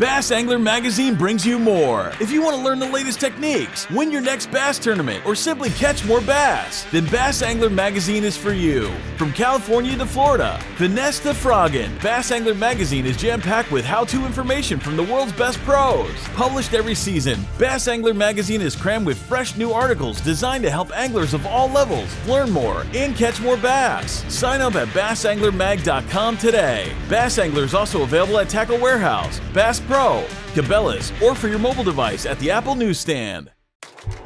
Bass Angler Magazine brings you more. If you want to learn the latest techniques, win your next bass tournament, or simply catch more bass, then Bass Angler Magazine is for you. From California to Florida, finesse to frogging, Bass Angler Magazine is jam-packed with how-to information from the world's best pros. Published every season, Bass Angler Magazine is crammed with fresh new articles designed to help anglers of all levels learn more and catch more bass. Sign up at bassanglermag.com today. Bass Angler is also available at Tackle Warehouse, Bass Pro, Cabela's, or for your mobile device at the Apple newsstand.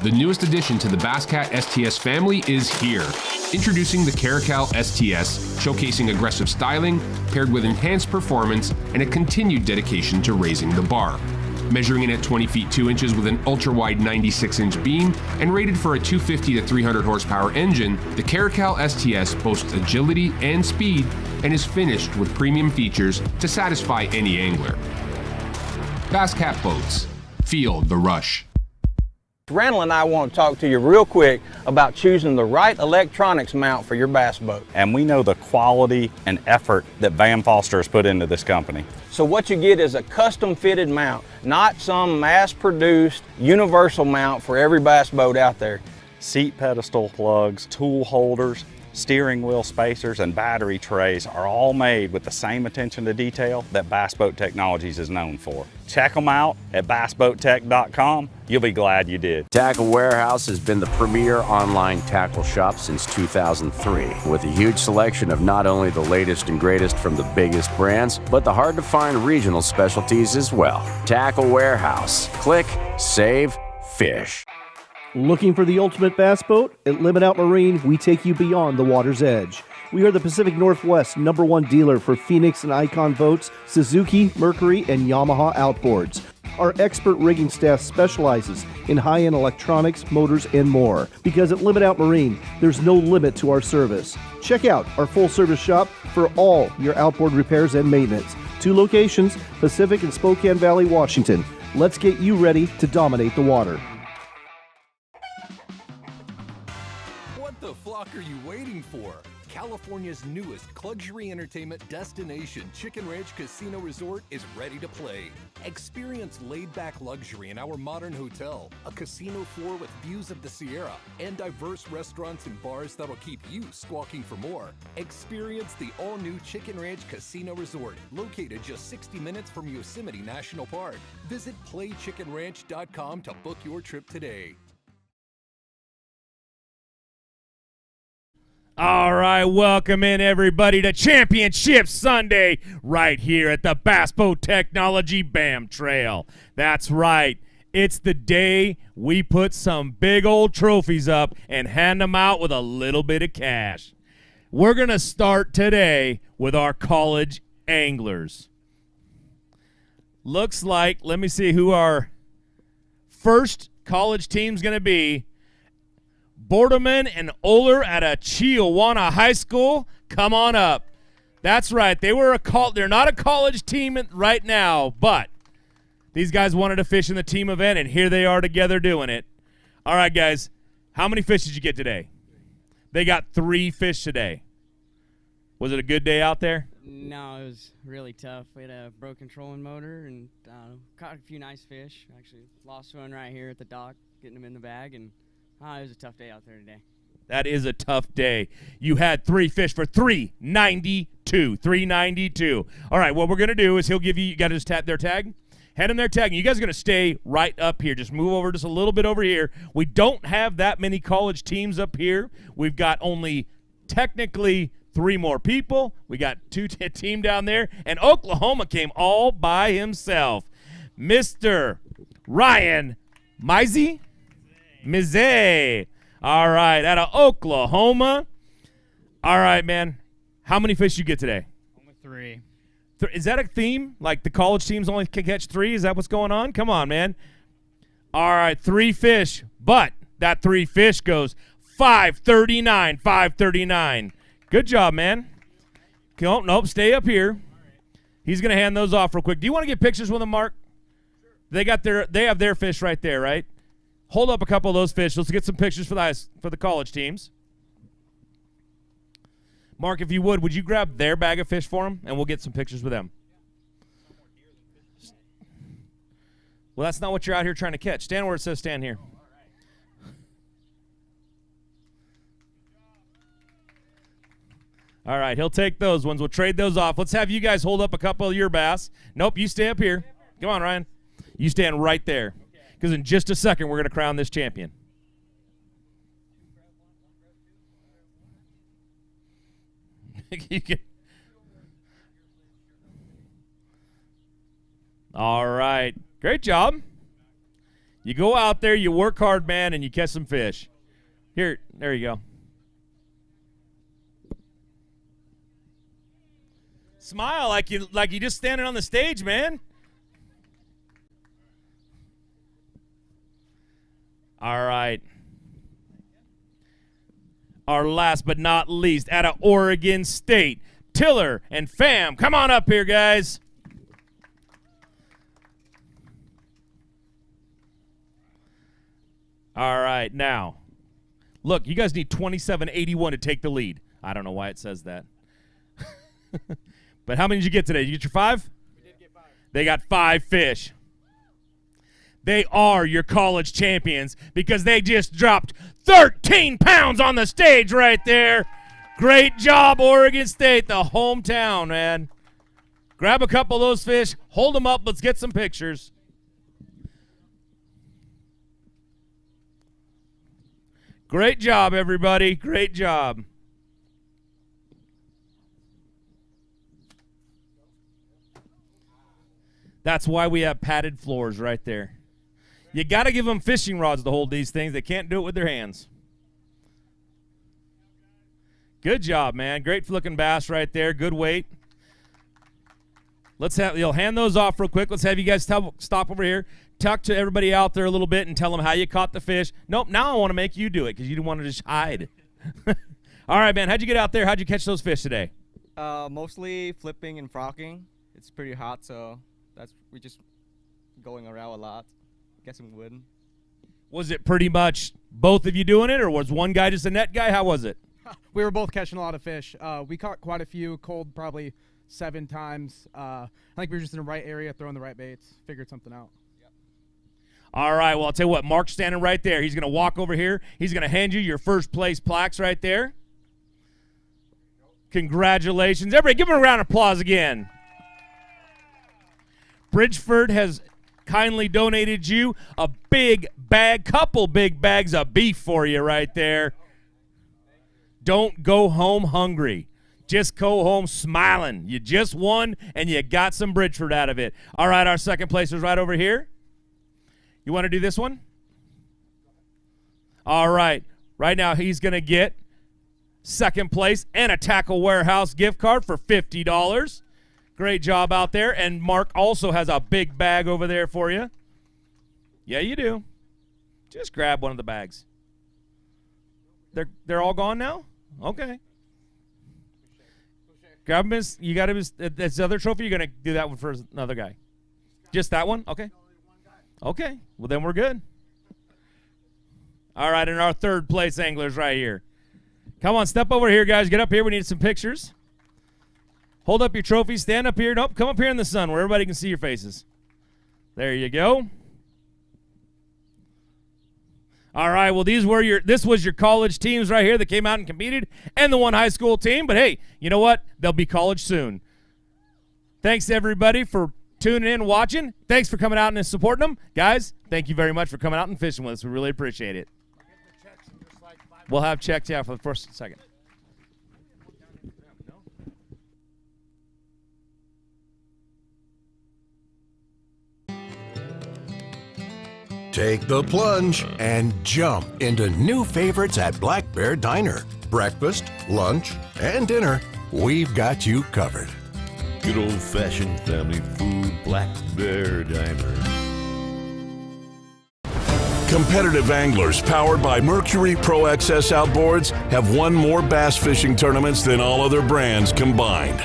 The newest addition to the Basscat STS family is here. Introducing the Caracal STS, showcasing aggressive styling paired with enhanced performance and a continued dedication to raising the bar. Measuring in at 20 feet 2 inches with an ultra-wide 96-inch beam and rated for a 250 to 300 horsepower engine, the Caracal STS boasts agility and speed and is finished with premium features to satisfy any angler. Basscat Boats. Feel the rush. Randall and I want to talk to you real quick about choosing the right electronics mount for your bass boat. And we know the quality and effort that Van Foster has put into this company. So what you get is a custom fitted mount, not some mass produced universal mount for every bass boat out there. Seat pedestal plugs, tool holders, steering wheel spacers, and battery trays are all made with the same attention to detail that Bass Boat Technologies is known for. Check them out at bassboattech.com. You'll be glad you did. Tackle Warehouse has been the premier online tackle shop since 2003, with a huge selection of not only the latest and greatest from the biggest brands, but the hard-to-find regional specialties as well. Tackle Warehouse. Click, save, fish. Looking for the ultimate bass boat? At Limit Out Marine, we take you beyond the water's edge. We are the Pacific Northwest #1 dealer for Phoenix and Icon boats, Suzuki, Mercury, and Yamaha outboards. Our expert rigging staff specializes in high-end electronics, motors, and more. Because at Limit Out Marine, there's no limit to our service. Check out our full-service shop for all your outboard repairs and maintenance. 2 locations, Pacific and Spokane Valley, Washington. Let's get you ready to dominate the water. What the flock are you waiting for? California's newest luxury entertainment destination, Chicken Ranch Casino Resort, is ready to play. Experience laid-back luxury in our modern hotel, a casino floor with views of the Sierra, and diverse restaurants and bars that'll keep you squawking for more. Experience the all-new Chicken Ranch Casino Resort, located just 60 minutes from Yosemite National Park. Visit playchickenranch.com to book your trip today. All right, welcome in everybody to Championship Sunday right here at the Bass Boat Technology BAM Trail. That's right. It's the day we put some big old trophies up and hand them out with a little bit of cash. We're going to start today with our college anglers. Looks like, let me see who our first college team's going to be. Borderman and Oler at a Chiawana High School. Come on up. That's right. They're not a college team right now, but these guys wanted to fish in the team event, and here they are together doing it. All right, guys. How many fish did you get today? They got 3 fish today. Was it a good day out there? No, it was really tough. We had a broken trolling motor and caught a few nice fish. Actually lost one right here at the dock, getting them in the bag, and it was a tough day out there today. That is a tough day. You had 3 fish for $392. $392. All right, what we're going to do is you got to just tap their tag. Hand them their tag. And you guys are going to stay right up here. Just move over just a little bit over here. We don't have that many college teams up here. We've got only technically 3 more people. We got 2 team down there. And Oklahoma came all by himself. Mr. Ryan Mizey. All right, out of Oklahoma. All right, man. How many fish you get today? Only 3. Is that a theme? Like the college teams only can catch 3? Is that what's going on? Come on, man. All right, 3 fish. But that 3 fish goes $539. $539. Good job, man. Nope, stay up here. He's going to hand those off real quick. Do you want to get pictures with them, Mark? Sure. They have their fish right there, right? Hold up a couple of those fish. Let's get some pictures for the college teams. Mark, if you would you grab their bag of fish for them, and we'll get some pictures with them. Well, that's not what you're out here trying to catch. Stand where it says stand here. All right, he'll take those ones. We'll trade those off. Let's have you guys hold up a couple of your bass. Nope, you stay up here. Come on, Ryan. You stand right there. Because in just a second, we're going to crown this champion. You can. All right. Great job. You go out there, you work hard, man, and you catch some fish. Here, there you go. Smile like you just standing on the stage, man. All right. Our last but not least, out of Oregon State, Tiller and Fam. Come on up here, guys. All right, now, look, you guys need 2781 to take the lead. I don't know why it says that. But how many did you get today? Did you get your 5? We did get 5. They got 5 fish. They are your college champions because they just dropped 13 pounds on the stage right there. Great job, Oregon State, the hometown, man. Grab a couple of those fish, hold them up, let's get some pictures. Great job, everybody. Great job. That's why we have padded floors right there. You got to give them fishing rods to hold these things. They can't do it with their hands. Good job, man. Great looking bass right there. Good weight. You'll hand those off real quick. Let's have you guys stop over here. Talk to everybody out there a little bit and tell them how you caught the fish. Nope, now I want to make you do it because you didn't want to just hide. All right, man. How'd you get out there? How'd you catch those fish today? Mostly flipping and frocking. It's pretty hot, so we just going around a lot. Guessing wood. Was it pretty much both of you doing it, or was one guy just a net guy? How was it? We were both catching a lot of fish. We caught quite a few, cold probably 7 times. I think we were just in the right area, throwing the right baits, figured something out. Yep. All right, well, I'll tell you what, Mark's standing right there. He's going to walk over here. He's going to hand you your first place plaques right there. Congratulations. Everybody, give him a round of applause again. Bridgeford has kindly donated you a couple big bags of beef for you right there. Don't go home hungry. Just go home smiling. You just won, and you got some Bridgeford out of it. All right, our second place is right over here. You want to do this one? All right. Right now, he's going to get second place and a Tackle Warehouse gift card for $50. Great job out there. And Mark also has a big bag over there for you. Yeah, you do. Just grab one of the bags. They're all gone now? Okay. Grab them. You got him. That's the other trophy. You're going to do that one for another guy. Just that one? Okay. Okay. Well, then we're good. All right, and our third place anglers right here. Come on, step over here, guys. Get up here. We need some pictures. Hold up your trophy. Stand up here. Nope, come up here in the sun where everybody can see your faces. There you go. All right, well, this was your college teams right here that came out and competed, and the one high school team. But, hey, you know what? They'll be college soon. Thanks, everybody, for tuning in and watching. Thanks for coming out and supporting them. Guys, thank you very much for coming out and fishing with us. We really appreciate it. We'll have checks out for the first second. Take the plunge and jump into new favorites at Black Bear Diner. Breakfast, lunch, and dinner, we've got you covered. Good old-fashioned family food, Black Bear Diner. Competitive anglers powered by Mercury Pro XS outboards have won more bass fishing tournaments than all other brands combined.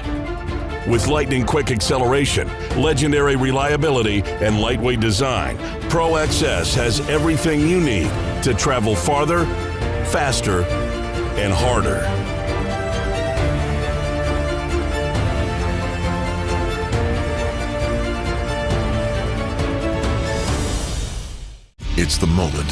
With lightning-quick acceleration, legendary reliability, and lightweight design, Pro XS has everything you need to travel farther, faster, and harder. It's the moment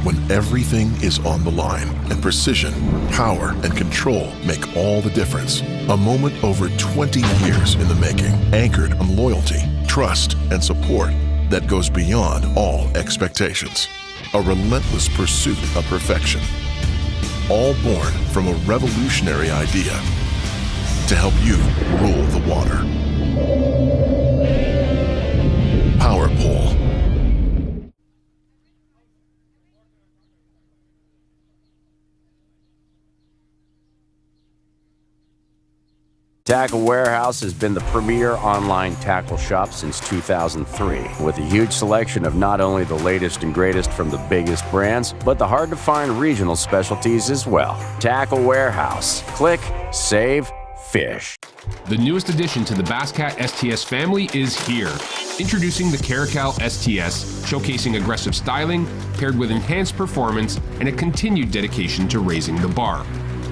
when everything is on the line and precision, power, and control make all the difference. A moment over 20 years in the making, anchored on loyalty, trust, and support that goes beyond all expectations. A relentless pursuit of perfection. All born from a revolutionary idea to help you rule the water. Power Pole. Tackle Warehouse has been the premier online tackle shop since 2003, with a huge selection of not only the latest and greatest from the biggest brands, but the hard-to-find regional specialties as well. Tackle Warehouse. Click, save, fish. The newest addition to the Basscat STS family is here. Introducing the Caracal STS, showcasing aggressive styling, paired with enhanced performance and a continued dedication to raising the bar.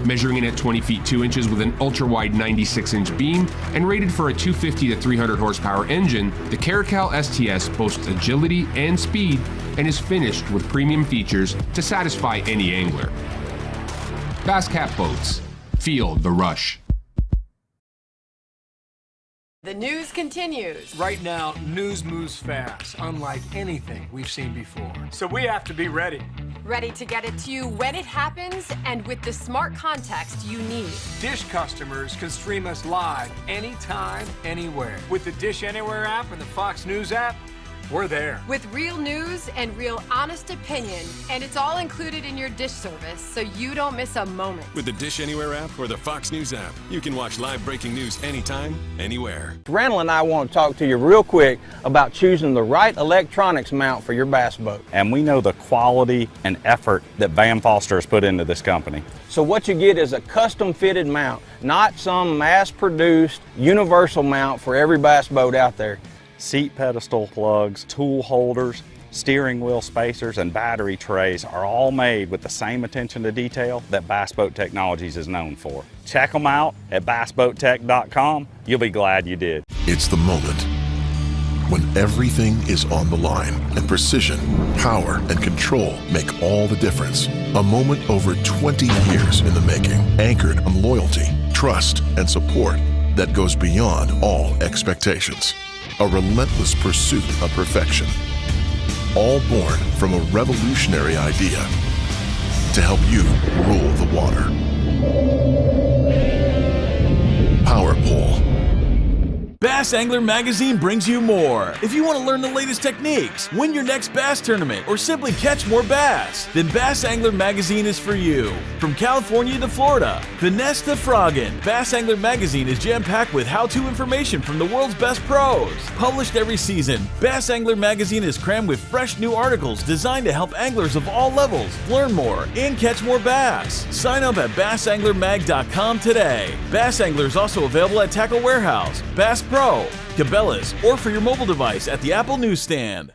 Measuring in at 20 feet 2 inches with an ultra-wide 96-inch beam and rated for a 250 to 300 horsepower engine, the Caracal STS boasts agility and speed and is finished with premium features to satisfy any angler. Basscat Boats. Feel the rush. The news continues. Right now, news moves fast, unlike anything we've seen before. So we have to be ready. Ready to get it to you when it happens and with the smart context you need. Dish customers can stream us live anytime, anywhere. With the Dish Anywhere app and the Fox News app, we're there. With real news and real honest opinion, and it's all included in your Dish service, so you don't miss a moment. With the Dish Anywhere app or the Fox News app, you can watch live breaking news anytime, anywhere. Randall and I want to talk to you real quick about choosing the right electronics mount for your bass boat. And we know the quality and effort that Van Foster has put into this company. So what you get is a custom fitted mount, not some mass-produced universal mount for every bass boat out there. Seat pedestal plugs, tool holders, steering wheel spacers, and battery trays are all made with the same attention to detail that Bass Boat Technologies is known for. Check them out at bassboattech.com. You'll be glad you did. It's the moment when everything is on the line and precision, power, and control make all the difference. A moment over 20 years in the making, anchored on loyalty, trust, and support that goes beyond all expectations. A relentless pursuit of perfection. All born from a revolutionary idea to help you rule the water. Power Pole. Bass Angler Magazine brings you more. If you want to learn the latest techniques, win your next bass tournament, or simply catch more bass, then Bass Angler Magazine is for you. From California to Florida, finesse to frogging, Bass Angler Magazine is jam-packed with how-to information from the world's best pros. Published every season, Bass Angler Magazine is crammed with fresh new articles designed to help anglers of all levels learn more and catch more bass. Sign up at bassanglermag.com today. Bass Angler is also available at Tackle Warehouse, Bass Pro, Cabela's, or for your mobile device at the Apple newsstand.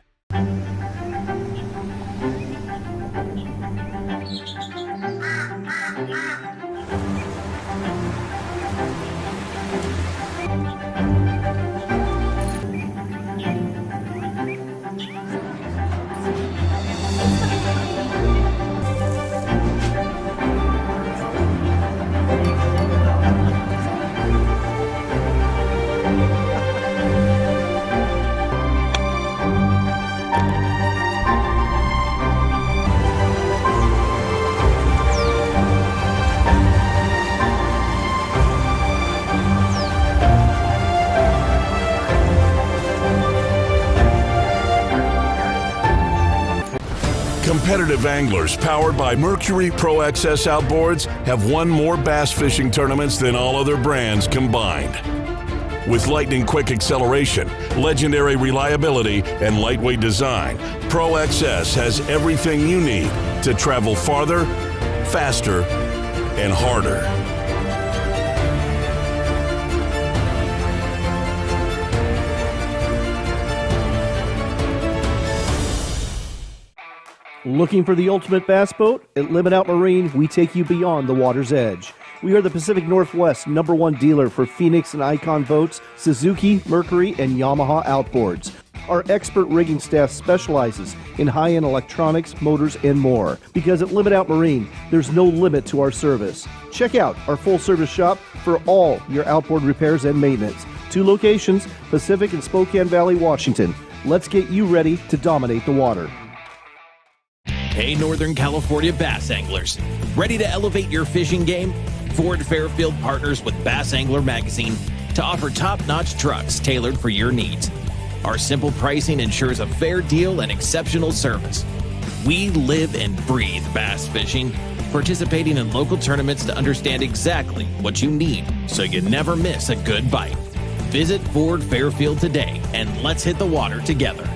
Competitive anglers powered by Mercury Pro XS outboards have won more bass fishing tournaments than all other brands combined. With lightning-quick acceleration, legendary reliability, and lightweight design, Pro XS has everything you need to travel farther, faster, and harder. Looking for the ultimate bass boat? At Limit Out Marine, we take you beyond the water's edge. We are the Pacific Northwest #1 dealer for Phoenix and Icon boats, Suzuki, Mercury, and Yamaha outboards. Our expert rigging staff specializes in high-end electronics, motors, and more. Because at Limit Out Marine, there's no limit to our service. Check out our full-service shop for all your outboard repairs and maintenance. 2 locations, Pacific and Spokane Valley, Washington. Let's get you ready to dominate the water. Hey, Northern California bass anglers. Ready to elevate your fishing game? Ford Fairfield partners with Bass Angler Magazine to offer top-notch trucks tailored for your needs. Our simple pricing ensures a fair deal and exceptional service. We live and breathe bass fishing, participating in local tournaments to understand exactly what you need so you never miss a good bite. Visit Ford Fairfield today and let's hit the water together.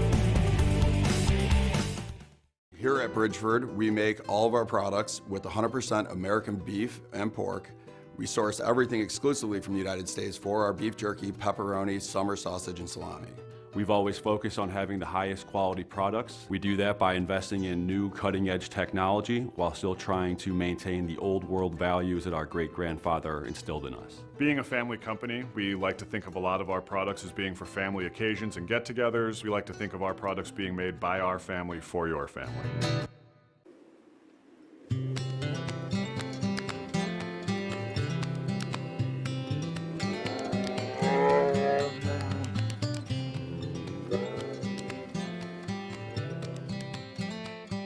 Here at Bridgeford, we make all of our products with 100% American beef and pork. We source everything exclusively from the United States for our beef jerky, pepperoni, summer sausage, and salami. We've always focused on having the highest quality products. We do that by investing in new cutting-edge technology while still trying to maintain the old world values that our great-grandfather instilled in us. Being a family company, we like to think of a lot of our products as being for family occasions and get-togethers. We like to think of our products being made by our family for your family.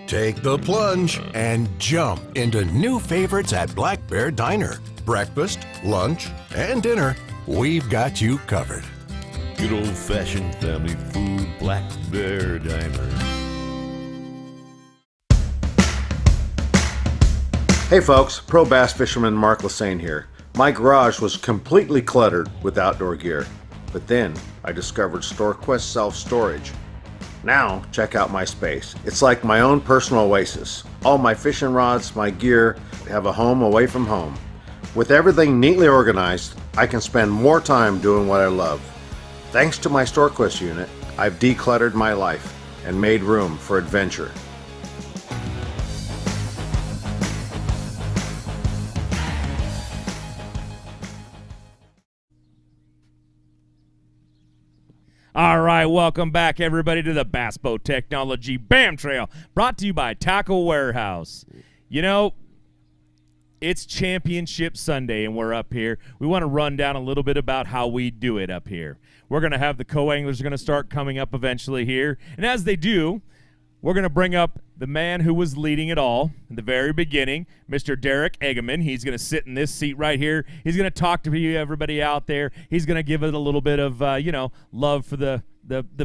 Take the plunge and jump into new favorites at Black Bear Diner. Breakfast, lunch, and dinner, we've got you covered. Good old-fashioned family food, Black Bear Diner. Hey folks, pro bass fisherman Mark Lassane here. My garage was completely cluttered with outdoor gear, but then I discovered StoreQuest Self-Storage. Now, check out my space. It's like my own personal oasis. All my fishing rods, my gear, have a home away from home. With everything neatly organized, I can spend more time doing what I love. Thanks to my StoreQuest unit, I've decluttered my life and made room for adventure. All right, welcome back, everybody, to the Bass Boat Technology BAM Trail, brought to you by Tackle Warehouse. You know, it's Championship Sunday, and we're up here. We want to run down a little bit about how we do it up here. We're going to have the co-anglers going to start coming up eventually here, and as they do, we're going to bring up the man who was leading it all in the very beginning, Mr. Derek Eggimann. He's going to sit in this seat right here. He's going to talk to you, everybody out there. He's going to give it a little bit of, love for the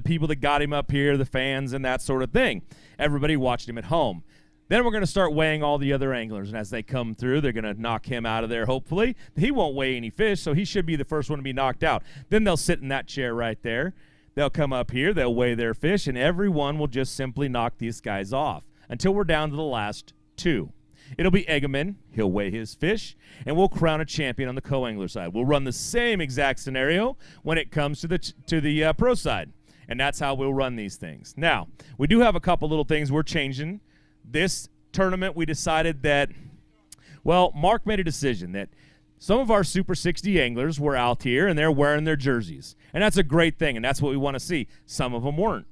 people that got him up here, the fans, and that sort of thing. Everybody watched him at home. Then we're going to start weighing all the other anglers, and as they come through, they're going to knock him out of there, hopefully. He won't weigh any fish, so he should be the first one to be knocked out. Then they'll sit in that chair right there. They'll come up here, they'll weigh their fish, and everyone will just simply knock these guys off until we're down to the last 2. It'll be Eggimann, he'll weigh his fish, and we'll crown a champion on the co-angler side. We'll run the same exact scenario when it comes to the pro side, and that's how we'll run these things. Now, we do have a couple little things we're changing. This tournament, we decided that, well, Mark made a decision that some of our Super 60 anglers were out here, and they're wearing their jerseys. And that's a great thing, and that's what we want to see. Some of them weren't.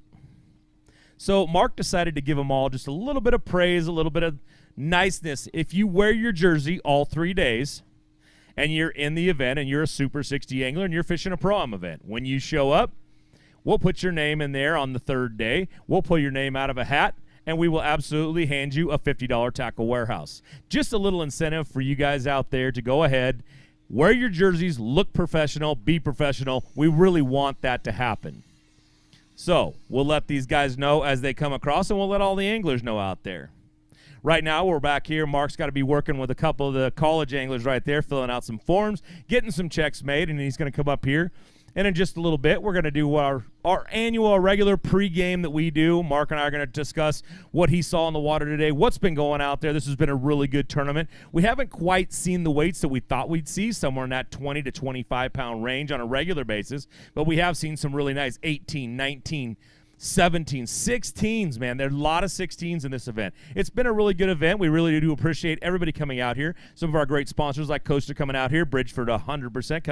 So Mark decided to give them all just a little bit of praise, a little bit of niceness. If you wear your jersey all 3 days, and you're in the event, and you're a Super 60 angler, and you're fishing a Pro-Am event, when you show up, we'll put your name in there on the 3rd day. We'll pull your name out of a hat, and we will absolutely hand you a $50 Tackle Warehouse. Just a little incentive for you guys out there to go ahead, wear your jerseys, look professional, be professional. We really want that to happen. So we'll let these guys know as they come across, and we'll let all the anglers know out there. Right now, we're back here. Mark's got to be working with a couple of the college anglers right there, filling out some forms, getting some checks made, and he's going to come up here. And in just a little bit, we're going to do our annual regular pregame that we do. Mark and I are going to discuss what he saw in the water today, what's been going out there. This has been a really good tournament. We haven't quite seen the weights that we thought we'd see, somewhere in that 20 to 25-pound range on a regular basis, but we have seen some really nice 18, 19, 17, 16s, man. There are a lot of 16s in this event. It's been a really good event. We really do appreciate everybody coming out here. Some of our great sponsors like Coaster coming out here, Bridgeford 100%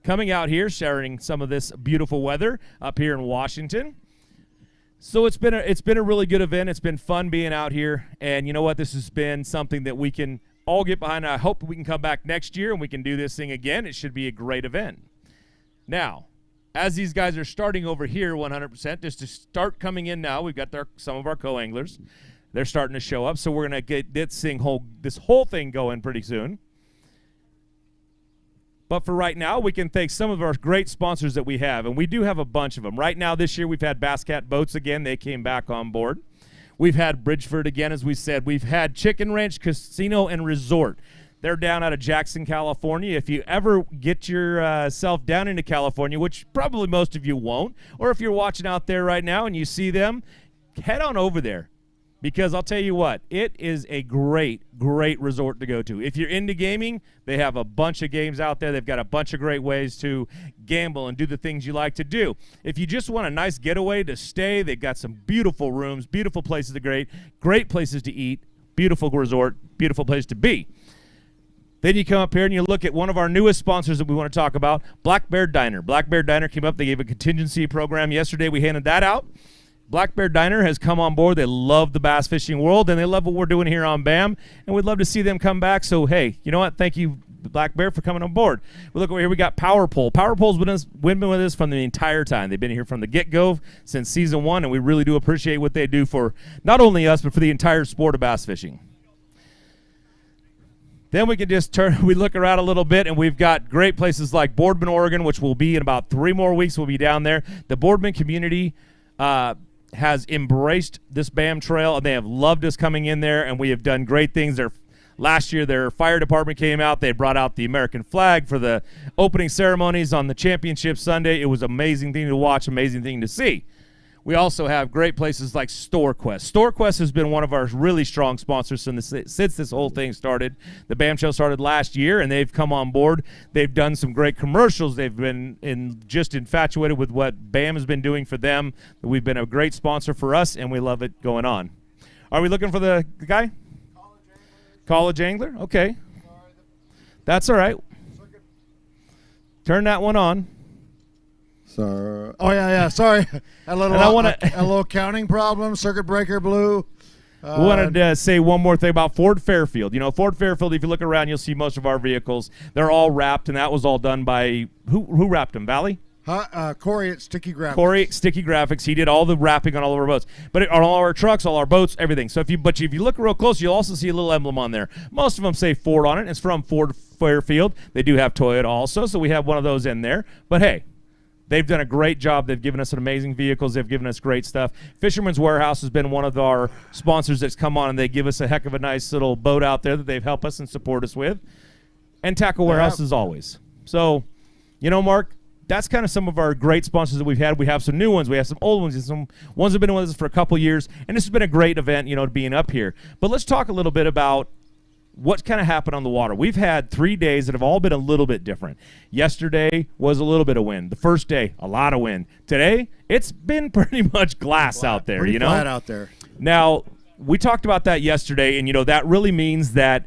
coming out here, sharing some of this beautiful weather up here in Washington. So it's been a really good event. It's been fun being out here, and you know what? This has been something that we can all get behind. I hope we can come back next year and we can do this thing again. It should be a great event. Now, as these guys are starting over here 100%, just to start coming in now, we've got some of our co-anglers. They're starting to show up, so we're going to get this whole thing going pretty soon. But for right now, we can thank some of our great sponsors that we have, and we do have a bunch of them. Right now, this year, we've had Basscat Boats again. They came back on board. We've had Bridgeford again, as we said. We've had Chicken Ranch Casino and Resort. They're down out of Jackson, California. If you ever get yourself down into California, which probably most of you won't, or if you're watching out there right now and you see them, head on over there. Because I'll tell you what, it is a great, great resort to go to. If you're into gaming, they have a bunch of games out there. They've got a bunch of great ways to gamble and do the things you like to do. If you just want a nice getaway to stay, they've got some beautiful rooms, beautiful places to great places to eat, beautiful resort, beautiful place to be. Then you come up here and you look at one of our newest sponsors that we want to talk about, Black Bear Diner. Black Bear Diner came up. They gave a contingency program yesterday. We handed that out. Black Bear Diner has come on board. They love the bass fishing world, and they love what we're doing here on BAM, and we'd love to see them come back. So, hey, you know what? Thank you, Black Bear, for coming on board. We look over here. We got Power Pole. Power Pole's been with us from the entire time. They've been here from the get-go since season 1, and we really do appreciate what they do for not only us, but for the entire sport of bass fishing. Then we can just we look around a little bit, and we've got great places like Boardman, Oregon, which will be in about 3 more weeks. We'll be down there. The Boardman community has embraced this BAM trail, and they have loved us coming in there, and we have done great things. Last year, their fire department came out. They brought out the American flag for the opening ceremonies on the championship Sunday. It was an amazing thing to watch, amazing thing to see. We also have great places like StoreQuest. StoreQuest has been one of our really strong sponsors since this whole thing started. The BAM show started last year, and they've come on board. They've done some great commercials. They've been just infatuated with what BAM has been doing for them. We've been a great sponsor for us, and we love it going on. Are we looking for the guy? College Angler? Okay. That's all right. Turn that one on. Sorry. Oh, yeah. Sorry. A little counting problem. Circuit breaker blew. We wanted to say one more thing about Ford Fairfield. You know, Ford Fairfield, if you look around, you'll see most of our vehicles. They're all wrapped, and that was all done by who wrapped them? Valley? Corey at Sticky Graphics. Corey at Sticky Graphics. He did all the wrapping on all of our boats. But on all our trucks, all our boats, everything. So if you look real close, you'll also see a little emblem on there. Most of them say Ford on it. It's from Ford Fairfield. They do have Toyota also, so we have one of those in there. But hey, they've done a great job. They've given us amazing vehicles. They've given us great stuff. Fisherman's Warehouse has been one of our sponsors that's come on, and they give us a heck of a nice little boat out there that they've helped us and support us with. And Tackle Warehouse as always. So, you know, Mark, that's kind of some of our great sponsors that we've had. We have some new ones. We have some old ones. And some ones have been with us for a couple years. And this has been a great event, you know, being up here. But let's talk a little bit about what kind of happened on the water. We've had 3 days that have all been a little bit different. Yesterday was a little bit of wind. The first day, a lot of wind. Today, it's been pretty much glass out there, you know? Flat out there. Now, we talked about that yesterday, and, you know, that really means that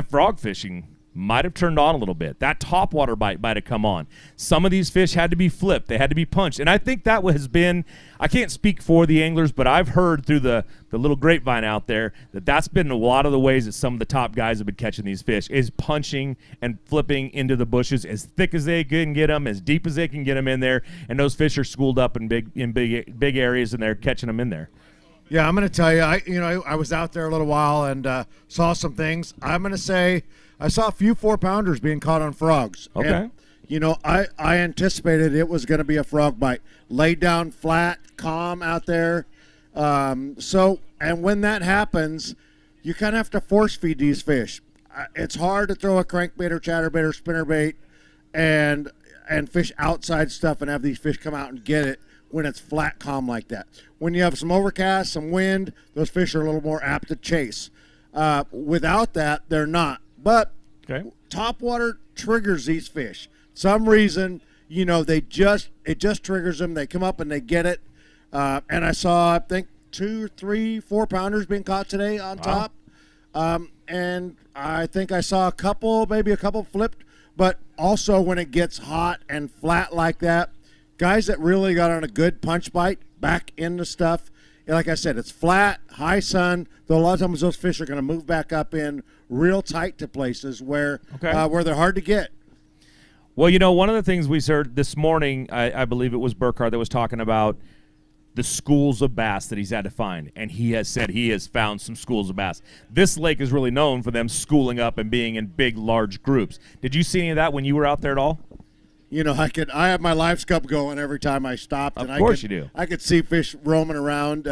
frog fishing might have turned on a little bit. That topwater bite might have come on. Some of these fish had to be flipped. They had to be punched. And I think that has been, I can't speak for the anglers, but I've heard through the little grapevine out there that's been a lot of the ways that some of the top guys have been catching these fish is punching and flipping into the bushes as thick as they can get them, as deep as they can get them in there. And those fish are schooled up in big areas, and they're catching them in there. Yeah, I'm going to tell you, I was out there a little while and saw some things. I'm going to say I saw a few 4-pounders being caught on frogs. Okay. And, you know, I anticipated it was going to be a frog bite. Laid down flat, calm out there. And when that happens, you kind of have to force feed these fish. It's hard to throw a crankbait or chatterbait or spinnerbait and fish outside stuff and have these fish come out and get it when it's flat, calm like that. When you have some overcast, some wind, those fish are a little more apt to chase. Without that, they're not. But topwater triggers these fish. Some reason, you know, it just triggers them. They come up and they get it. And I saw, I think, 2, 3, 4-pounders being caught today on top. And I think I saw maybe a couple flipped. But also when it gets hot and flat like that, guys that really got on a good punch bite back into stuff. And like I said, it's flat, high sun, though a lot of times those fish are going to move back up in real tight to places where they're hard to get. Well, one of the things we heard this morning, I believe it was Burkhardt that was talking about the schools of bass that he's had to find, and he has said he has found some schools of bass. This lake is really known for them schooling up and being in big, large groups. Did you see any of that when you were out there at all? I have my live scope going every time I stopped. Of course you do. I could see fish roaming around.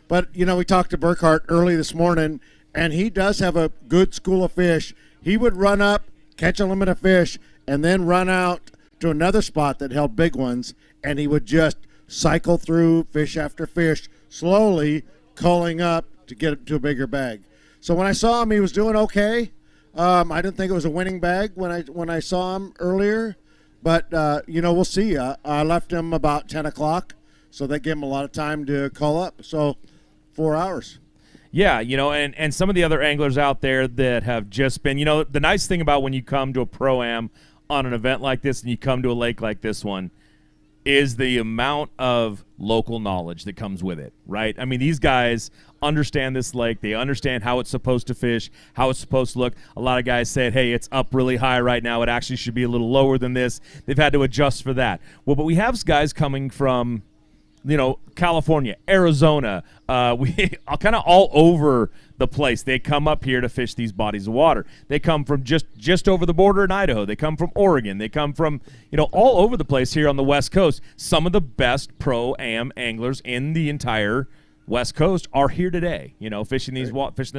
But, we talked to Burkhardt early this morning, and he does have a good school of fish. He would run up, catch a limit of fish, and then run out to another spot that held big ones, and he would just cycle through fish after fish, slowly culling up to get to a bigger bag. So when I saw him, he was doing okay. I didn't think it was a winning bag when I saw him earlier. But, we'll see. I left him about 10 o'clock, so that gave him a lot of time to call up. So 4 hours. Yeah, and some of the other anglers out there that have just been, the nice thing about when you come to a Pro-Am on an event like this and you come to a lake like this one is the amount of local knowledge that comes with it, right? I mean, these guys understand this lake. They understand how it's supposed to fish, how it's supposed to look. A lot of guys said, hey, it's up really high right now. It actually should be a little lower than this. They've had to adjust for that. Well, but we have guys coming from, California, Arizona, we kind of all over the place. They come up here to fish these bodies of water. They come from just over the border in Idaho. They come from Oregon. They come from, all over the place here on the West Coast. Some of the best Pro-Am anglers in the entire West Coast are here today, fishing this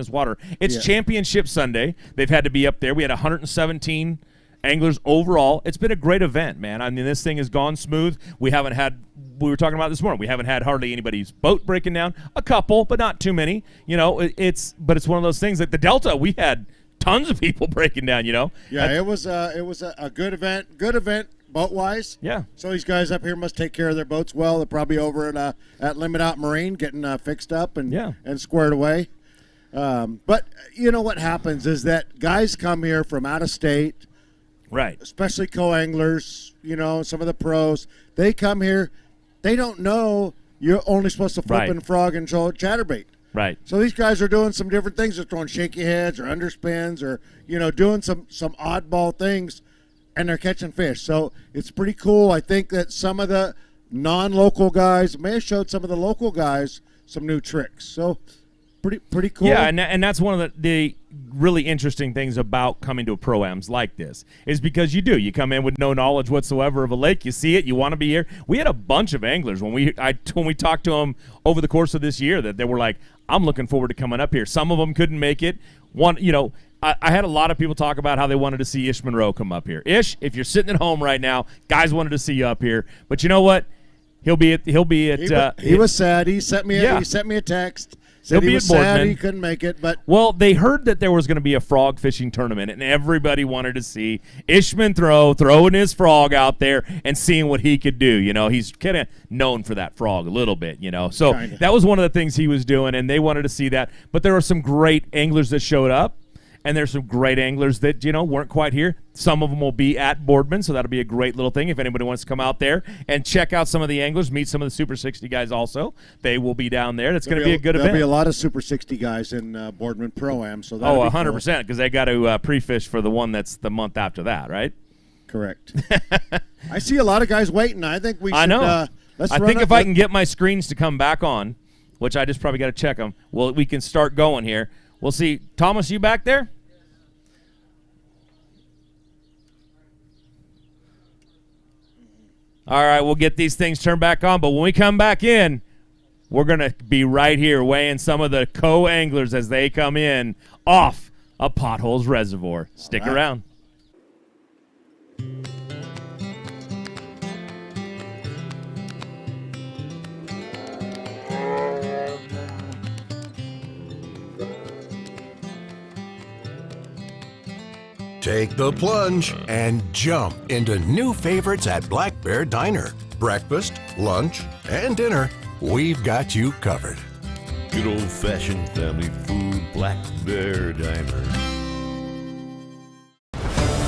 water. It's Championship Sunday. They've had to be up there. We had 117 anglers overall. It's been a great event, man. I mean, this thing has gone smooth. We were talking about this morning. We haven't had hardly anybody's boat breaking down. A couple, but not too many. It's one of those things like the Delta. We had tons of people breaking down. Yeah, it was a good event. Good event boat wise. Yeah. So these guys up here must take care of their boats well. They're probably over at Limit Out Marine getting fixed up and squared away. But what happens is that guys come here from out of state. Right. Especially co-anglers, some of the pros. They come here. They don't know you're only supposed to flip and frog and chatterbait. Right. So these guys are doing some different things. They're throwing shaky heads or underspins or, doing some oddball things, and they're catching fish. So it's pretty cool. I think that some of the non-local guys may have showed some of the local guys some new tricks. So pretty cool. Yeah, and that's one of the really interesting things about coming to a Pro-Ams like this is because you come in with no knowledge whatsoever of a lake. You see it, you want to be here. We had a bunch of anglers when we talked to them over the course of this year that they were like, I'm looking forward to coming up here. Some of them couldn't make it. I had a lot of people talk about how they wanted to see Ish Monroe come up here. Ish, if you're sitting at home right now, guys wanted to see you up here. But you know what? He was sad. He sent me a text. Said he was sad he couldn't make it, but they heard that there was going to be a frog fishing tournament, and everybody wanted to see Ishman throwing his frog out there and seeing what he could do. He's kind of known for that frog a little bit. So Kinda. That was one of the things he was doing, and they wanted to see that. But there were some great anglers that showed up. And there's some great anglers that, weren't quite here. Some of them will be at Boardman, so that'll be a great little thing if anybody wants to come out there and check out some of the anglers, meet some of the Super 60 guys also. They will be down there. That's going to be a good event. There'll be a lot of Super 60 guys in Boardman Pro-Am. So 100%, because they got to pre-fish for the one that's the month after that, right? Correct. I see a lot of guys waiting. I think we should. I know. I think if I can get my screens to come back on, which I just probably got to check them, we can start going here. We'll see. Thomas, you back there? All right, we'll get these things turned back on, but when we come back in, we're going to be right here weighing some of the co-anglers as they come in off a Potholes Reservoir. Stick around. Take the plunge and jump into new favorites at Black Bear Diner. Breakfast, lunch, and dinner, we've got you covered. Good old-fashioned family food, Black Bear Diner.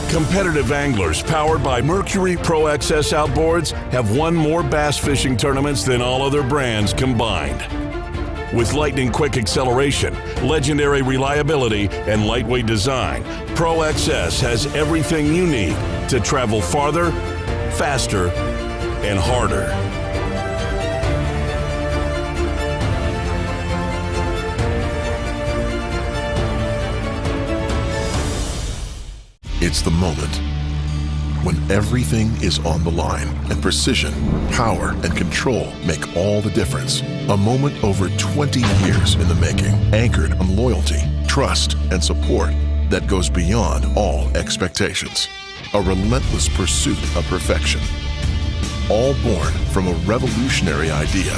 Competitive anglers powered by Mercury Pro XS outboards have won more bass fishing tournaments than all other brands combined. With lightning-quick acceleration, legendary reliability, and lightweight design, Pro XS has everything you need to travel farther, faster, and harder. It's the moment when everything is on the line and precision, power, and control make all the difference. A moment over 20 years in the making, anchored on loyalty, trust, and support that goes beyond all expectations. A relentless pursuit of perfection. All born from a revolutionary idea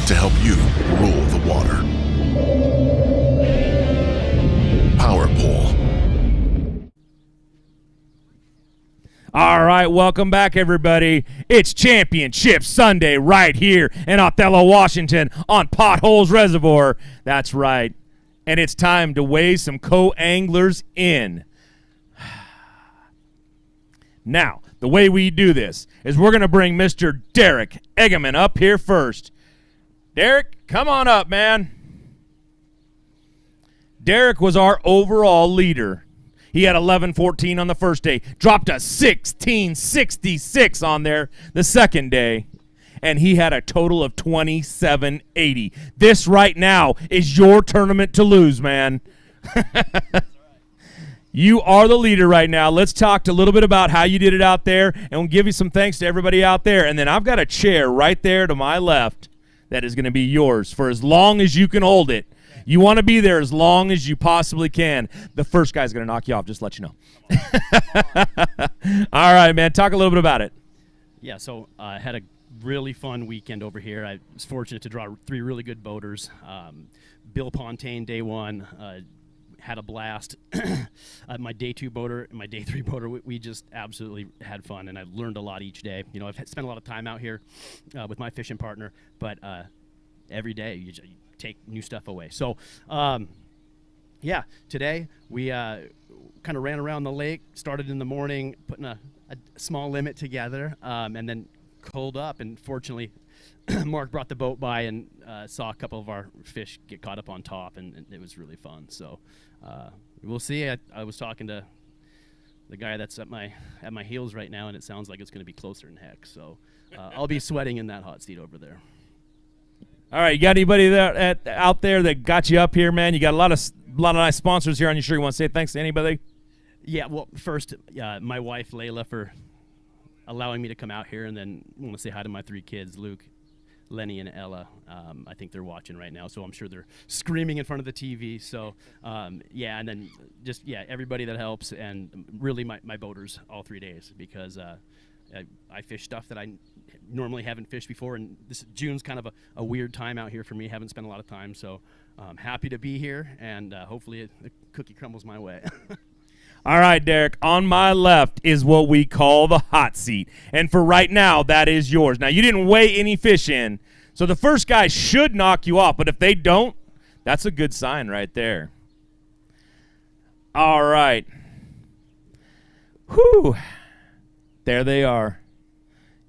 to help you rule the water. Power Pole. All right, welcome back, everybody. It's Championship Sunday right here in Othello, Washington on Potholes Reservoir. That's right. And it's time to weigh some co-anglers in. Now, the way we do this is we're going to bring Mr. Derek Eggimann up here first. Derek, come on up, man. Derek was our overall leader. He had 11-14 on the first day, dropped a 16-66 on there the second day, and he had a total of 27-80. This right now is your tournament to lose, man. You are the leader right now. Let's talk a little bit about how you did it out there, and we'll give you some thanks to everybody out there. And then I've got a chair right there to my left that is going to be yours for as long as you can hold it. You want to be there as long as you possibly can. The first guy's going to knock you off, just to let you know. All right, man. Talk a little bit about it. Yeah, so I had a really fun weekend over here. I was fortunate to draw 3 really good boaters. Bill Pontaine, day 1, had a blast. My day 2 boater and my day 3 boater, we just absolutely had fun, and I learned a lot each day. You know, I've spent a lot of time out here with my fishing partner, but every day you take new stuff away. So, yeah, today we kind of ran around the lake, started in the morning, putting a small limit together, and then coaled up. And fortunately, Mark brought the boat by and saw a couple of our fish get caught up on top, and it was really fun. So we'll see. I was talking to the guy that's at my heels right now, and it sounds like it's going to be closer than heck. So I'll be sweating in that hot seat over there. All right, you got anybody there out there that got you up here, man? You got a lot of nice sponsors here on your show. You want to say thanks to anybody? Yeah, well, first, my wife, Layla, for allowing me to come out here, and then I want to say hi to my 3 kids, Luke, Lenny, and Ella. I think they're watching right now, so I'm sure they're screaming in front of the TV. So, yeah, and then just, everybody that helps, and really my boaters all 3 days, because I fish stuff that I normally haven't fished before, and this June's kind of a weird time out here for me. Haven't spent a lot of time, so I'm happy to be here, and hopefully the cookie crumbles my way. All right, Derek, on my left is what we call the hot seat, and for right now, that is yours. Now, you didn't weigh any fish in, so the first guy should knock you off, but if they don't, that's a good sign right there. All right. Whew. There they are.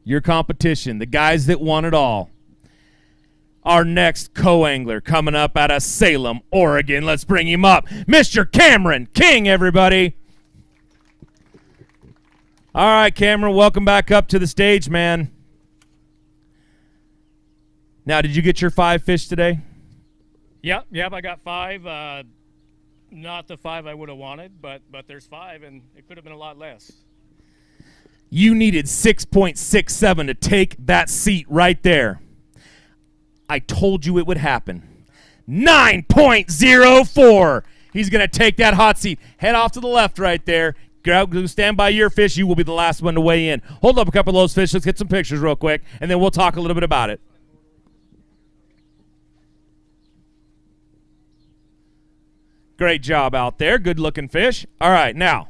Your competition, the guys that won it all. Our next co-angler coming up out of Salem, Oregon. Let's bring him up. Mr. Cameron King, everybody. All right, Cameron, welcome back up to the stage, man. Now, did you get your 5 fish today? Yep, I got 5. Not the 5 I would have wanted, but there's 5, and it could have been a lot less. You needed 6.67 to take that seat right there. I told you it would happen. 9.04. He's going to take that hot seat. Head off to the left right there. Stand by your fish. You will be the last one to weigh in. Hold up a couple of those fish. Let's get some pictures real quick, and then we'll talk a little bit about it. Great job out there. Good-looking fish. All right, now,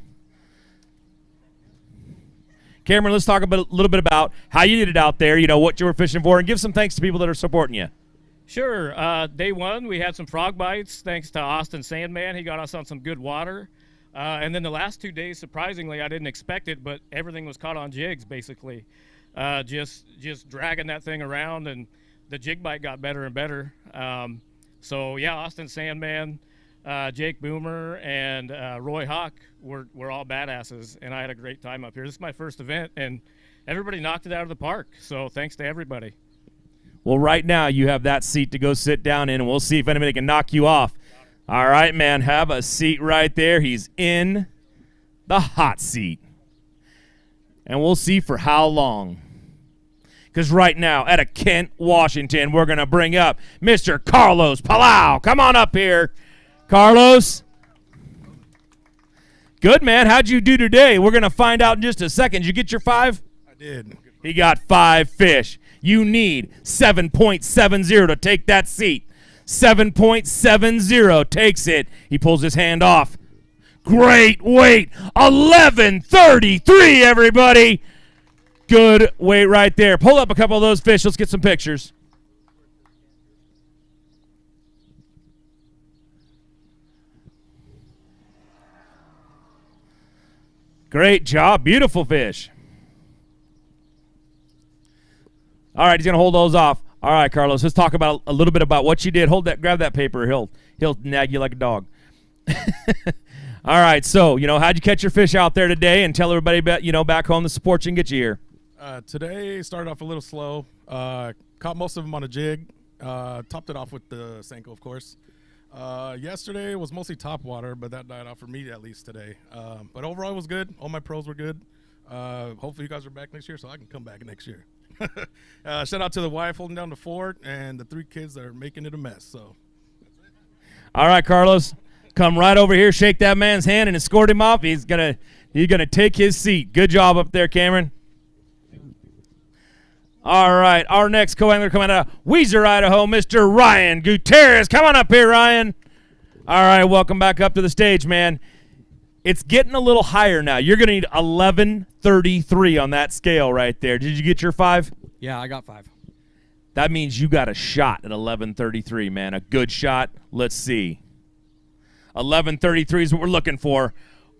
Cameron, let's talk a little bit about how you did it out there, what you were fishing for, and give some thanks to people that are supporting you. Sure. Day 1, we had some frog bites, thanks to Austin Sandman. He got us on some good water. And then the last 2 days, surprisingly, I didn't expect it, but everything was caught on jigs, basically. Just dragging that thing around, and the jig bite got better and better. So, yeah, Austin Sandman, Jake Boomer, and Roy Hawk were all badasses, and I had a great time up here. This is my first event, and everybody knocked it out of the park, so thanks to everybody. Well, right now you have that seat to go sit down in, and we'll see if anybody can knock you off. All right, man, have a seat right there. He's in the hot seat. And we'll see for how long. Because right now, out of Kent, Washington, we're going to bring up Mr. Carlos Palau. Come on up here, Carlos. Good, man. How'd you do today? We're going to find out in just a second. Did you get your 5? I did. He got 5 fish. You need 7.70 to take that seat. 7.70 takes it. He pulls his hand off. Great weight. 11.33, everybody. Good weight right there. Pull up a couple of those fish. Let's get some pictures. Great job. Beautiful fish. All right, he's going to hold those off. All right, Carlos, let's talk about a little bit about what you did. Hold that, grab that paper. He'll nag you like a dog. All right, so, how'd you catch your fish out there today, and tell everybody about, back home the support you can get you here. Today started off a little slow. Caught most of them on a jig. Topped it off with the Senko, of course. Yesterday was mostly top water, but that died off for me at least today. But overall it was good. All my pros were good. Hopefully you guys are back next year so I can come back next year. Shout out to the wife holding down the fort and the 3 kids that are making it a mess. So, all right, Carlos, come right over here, shake that man's hand, and escort him off. He's gonna take his seat. Good job up there, Cameron. All right, our next co-angler coming out of Weiser, Idaho, Mr. Ryan Gutierrez. Come on up here, Ryan. All right, welcome back up to the stage, man. It's getting a little higher now. You're going to need 11.33 on that scale right there. Did you get your 5? Yeah, I got 5. That means you got a shot at 11.33, man. A good shot. Let's see. 11.33 is what we're looking for.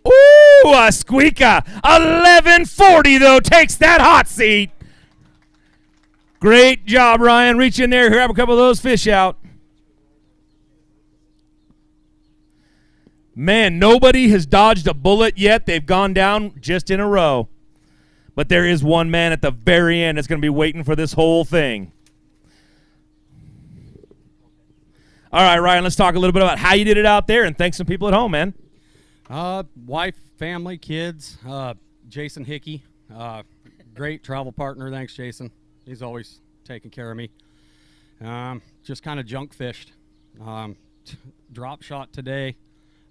Ooh, a squeaker. 11.40, though, takes that hot seat. Great job, Ryan. Reach in there, grab a couple of those fish out. Man, nobody has dodged a bullet yet. They've gone down just in a row. But there is one man at the very end that's going to be waiting for this whole thing. All right, Ryan, let's talk a little bit about how you did it out there, and thanks some people at home, man. Wife, family, kids, Jason Hickey, great travel partner. Thanks, Jason. He's always taking care of me. Just kind of junk fished. Drop shot today.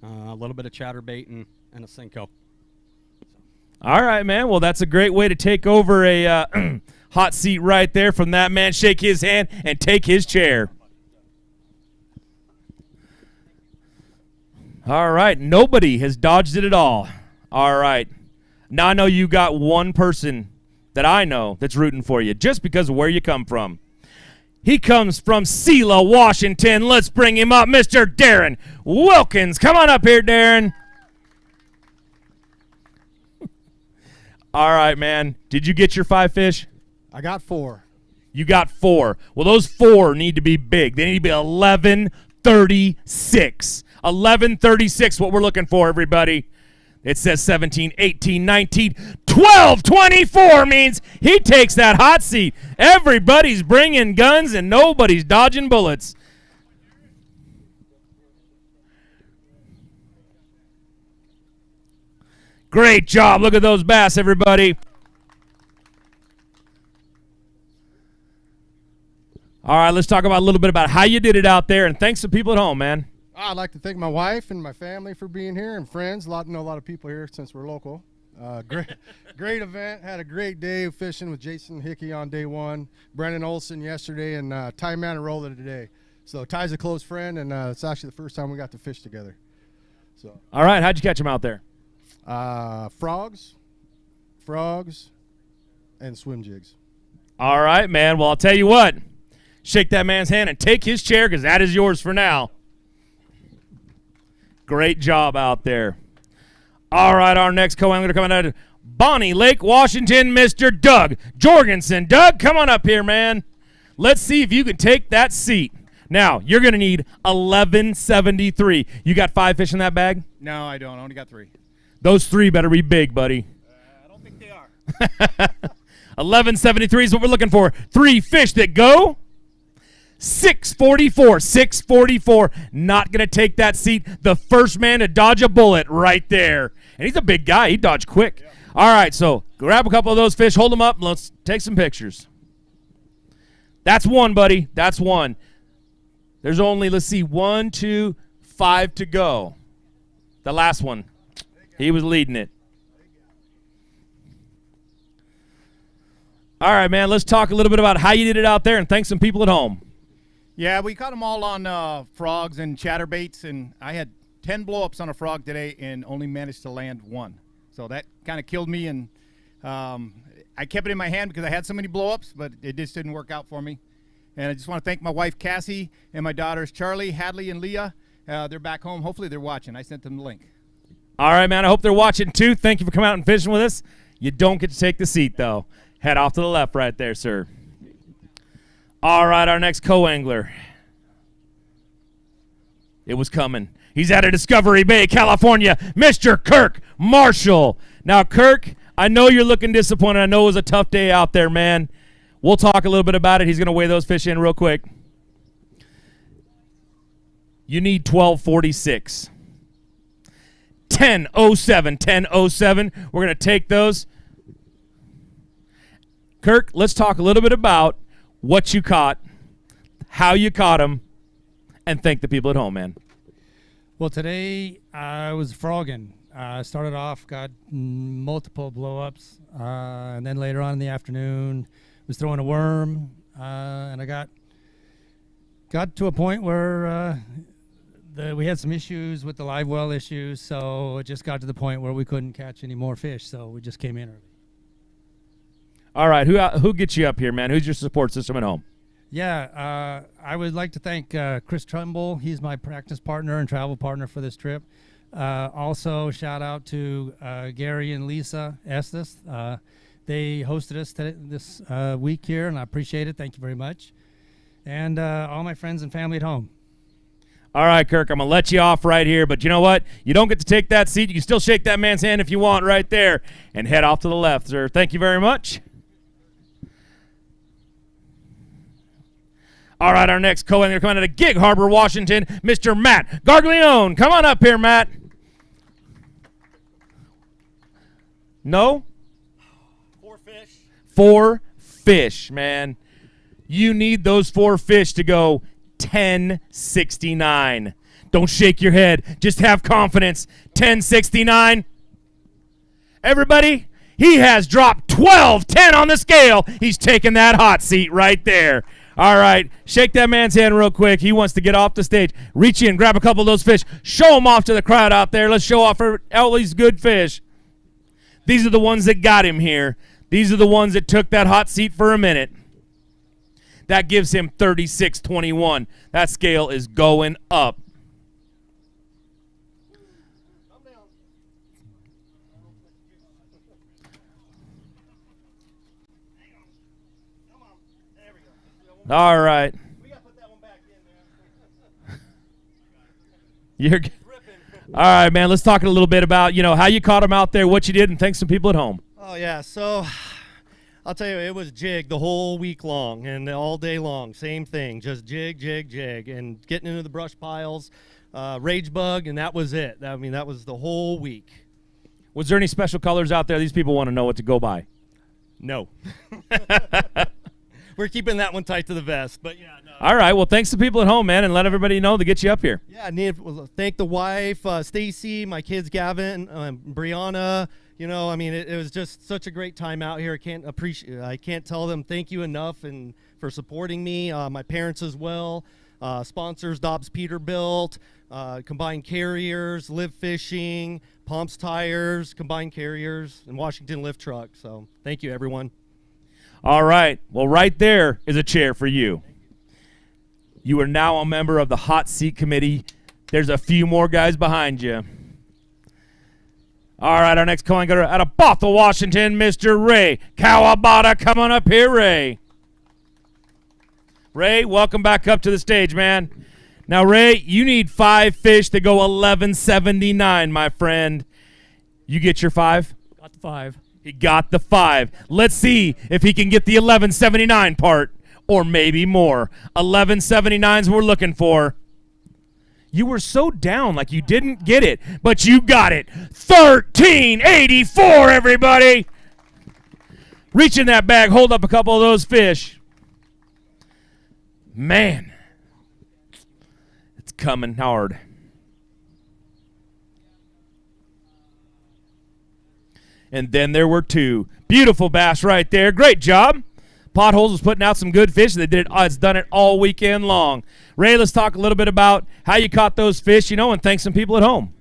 A little bit of chatterbait and a Senko. All right, man. Well, that's a great way to take over a hot seat right there from that man. Shake his hand and take his chair. All right. Nobody has dodged it at all. All right. Now I know you got one person that I know that's rooting for you just because of where you come from. He comes from Selah, Washington. Let's bring him up, Mr. Darren Wilkins. Come on up here, Darren. All right, man. Did you get your 5 fish? I got 4. You got 4. Well, those 4 need to be big. They need to be 11.36. 11.36, what we're looking for, everybody. It says 17, 18, 19, 12, 24 means he takes that hot seat. Everybody's bringing guns and nobody's dodging bullets. Great job. Look at those bass, everybody. All right, let's talk about a little bit about how you did it out there, and thanks to people at home, man. I'd like to thank my wife and my family for being here, and friends. Know a lot of people here since we're local. Great event. Had a great day fishing with Jason Hickey on day 1, Brendan Olson yesterday, and Ty Manarola today. So Ty's a close friend, and it's actually the first time we got to fish together. So. All right, how'd you catch him out there? Frogs, and swim jigs. All right, man. Well, I'll tell you what. Shake that man's hand and take his chair because that is yours for now. Great job out there. All right, our next co-angler coming out of Bonnie Lake, Washington, Mr. Doug Jorgensen. Doug, come on up here, man. Let's see if you can take that seat. Now, you're going to need 1173. You got 5 fish in that bag? No, I don't. I only got 3. Those 3 better be big, buddy. I don't think they are. 1173 is what we're looking for. 3 fish that go. 644. 644. Not going to take that seat. The first man to dodge a bullet right there. And he's a big guy. He dodged quick. Yeah. All right, so grab a couple of those fish, hold them up, and let's take some pictures. That's one, buddy. That's one. There's only, let's see, 1, 2, 5 to go. The last one. He was leading it. All right, man, let's talk a little bit about how you did it out there and thank some people at home. Yeah, we caught them all on frogs and chatterbaits, and I had 10 blow-ups on a frog today and only managed to land 1. So that kind of killed me, and I kept it in my hand because I had so many blow-ups, but it just didn't work out for me. And I just want to thank my wife, Cassie, and my daughters, Charlie, Hadley, and Leah. They're back home. Hopefully they're watching. I sent them the link. All right, man. I hope they're watching, too. Thank you for coming out and fishing with us. You don't get to take the seat, though. Head off to the left right there, sir. All right, our next co-angler. It was coming. He's out of Discovery Bay, California, Mr. Kirk Marshall. Now, Kirk, I know you're looking disappointed. I know it was a tough day out there, man. We'll talk a little bit about it. He's going to weigh those fish in real quick. You need 1246. 1007. 1007. We're going to take those. Kirk, let's talk a little bit about what you caught, how you caught them, and thank the people at home, man. Well, today I was frogging. I started off, got multiple blow-ups, and then later on in the afternoon was throwing a worm, and I got to a point where we had some issues with the live well issues, so it just got to the point where we couldn't catch any more fish, so we just came in early. All right, who gets you up here, man? Who's your support system at home? Yeah, I would like to thank Chris Trumbull. He's my practice partner and travel partner for this trip. Also, shout out to Gary and Lisa Estes. They hosted us this week here, and I appreciate it. Thank you very much. And all my friends and family at home. All right, Kirk, I'm going to let you off right here, but you know what? You don't get to take that seat. You can still shake that man's hand if you want right there and head off to the left, sir. Thank you very much. All right, our next co-angler coming out of Gig Harbor, Washington, Mr. Matt Garglione. Come on up here, Matt. No? 4 fish. 4 fish, man. You need those 4 fish to go 1069. Don't shake your head. Just have confidence. 1069. Everybody, he has dropped 12-10 on the scale. He's taking that hot seat right there. All right, shake that man's hand real quick. He wants to get off the stage. Reach in, grab a couple of those fish. Show them off to the crowd out there. Let's show off all these good fish. These are the ones that got him here. These are the ones that took that hot seat for a minute. That gives him 36.21. That scale is going up. All right. We got to put that one back in, man. You're good. All right, man. Let's talk a little bit about, how you caught him out there, what you did, and thank some people at home. Oh, yeah. So I'll tell you, it was jig the whole week long and all day long. Same thing. Just jig, jig, jig, and getting into the brush piles, rage bug, and that was it. I mean, that was the whole week. Was there any special colors out there? These people want to know what to go by. No. We're keeping that one tight to the vest, but yeah. No. All right. Well, thanks to people at home, man, and let everybody know to get you up here. Yeah, I need to thank the wife, Stacy, my kids, Gavin, Brianna. I mean, it was just such a great time out here. I can't tell them thank you enough and for supporting me. My parents as well. Sponsors, Dobbs Peterbilt, Combined Carriers, Live Fishing, Pomps Tires, Combined Carriers, and Washington Lift Truck. So thank you, everyone. All right. Well, right there is a chair for you. You are now a member of the Hot Seat Committee. There's a few more guys behind you. All right, our next co-angler out of Bothell, Washington, Mr. Ray Kawabata. Come on up here, Ray. Ray, welcome back up to the stage, man. Now, Ray, you need 5 fish that go 11.79, my friend. You get your 5? Got the 5. He got the 5. Let's see if he can get the 11.79 part, or maybe more. 11.79 is what we're looking for. You were so down like you didn't get it, but you got it. 13.84, everybody. Reach in that bag, hold up a couple of those fish. Man, it's coming hard. And then there were 2. Beautiful bass right there. Great job. Potholes was putting out some good fish. They did it. It's done it all weekend long. Ray, let's talk a little bit about how you caught those fish, and thank some people at home.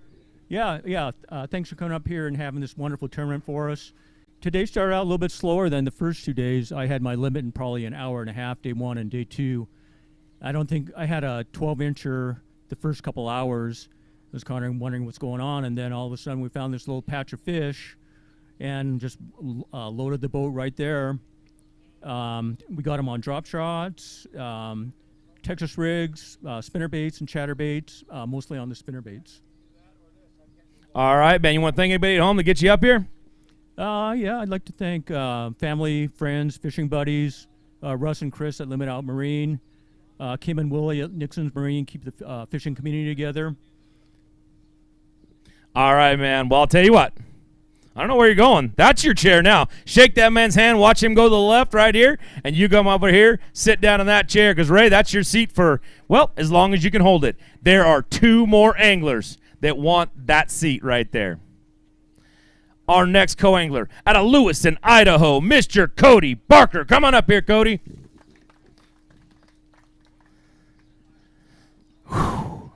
Yeah. Thanks for coming up here and having this wonderful tournament for us. Today started out a little bit slower than the first 2 days. I had my limit in probably an hour and a half, day 1 and day 2. I don't think I had a 12-incher the first couple hours. I was kind of wondering what's going on, and then all of a sudden we found this little patch of fish and just loaded the boat right there. We got them on drop shots, Texas rigs, spinner baits and chatter baits, mostly on the spinner baits. All right, man. You want to thank anybody at home to get you up here? Yeah, I'd like to thank family, friends, fishing buddies, Russ and Chris at Limit Out Marine, Kim and Willie at Nixon's Marine, keep the fishing community together. All right, man. Well, I'll tell you what. I don't know where you're going. That's your chair now. Shake that man's hand. Watch him go to the left right here, and you come over here, sit down in that chair, because, Ray, that's your seat for, well, as long as you can hold it. There are 2 more anglers that want that seat right there. Our next co-angler out of Lewiston, Idaho, Mr. Cody Barker. Come on up here, Cody.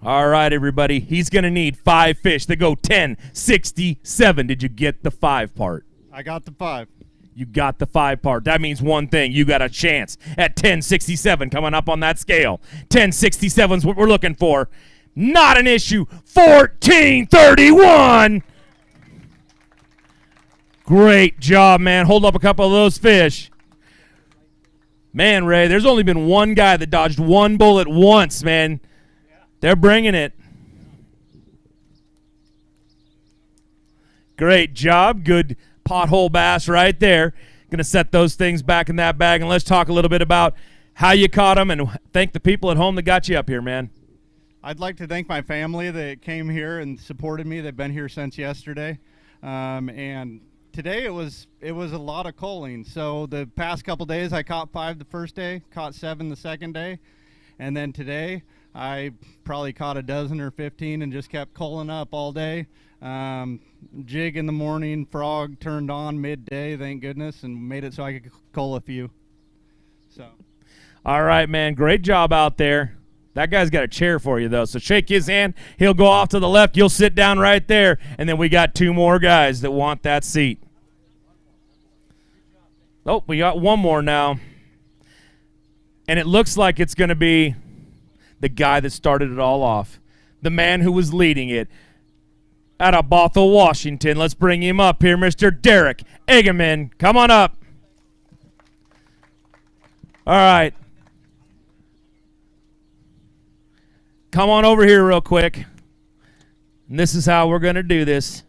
All right, everybody. He's going to need 5 fish that go 10.67. Did you get the 5 part? I got the 5. You got the 5 part. That means one thing. You got a chance at 10.67 coming up on that scale. 10.67 is what we're looking for. Not an issue. 14.31. Great job, man. Hold up a couple of those fish. Man, Ray, there's only been one guy that dodged 1 bullet once, man. They're bringing it. Great job. Good pothole bass right there. Going to set those things back in that bag, and let's talk a little bit about how you caught them and thank the people at home that got you up here, man. I'd like to thank my family that came here and supported me. They've been here since yesterday. And today it was a lot of culling. So the past couple days I caught 5 the first day, caught 7 the second day, and then today I probably caught a dozen or 15 and just kept culling up all day. Jig in the morning, frog turned on midday, thank goodness, and made it so I could cull a few. So. All right, man. Great job out there. That guy's got a chair for you, though, so shake his hand. He'll go off to the left. You'll sit down right there, and then we got 2 more guys that want that seat. Oh, we got 1 more now. And it looks like it's going to be the guy that started it all off, the man who was leading it. Out of Bothell, Washington, let's bring him up here, Mr. Derek Eggimann. Come on up. All right. Come on over here real quick. And this is how we're going to do this.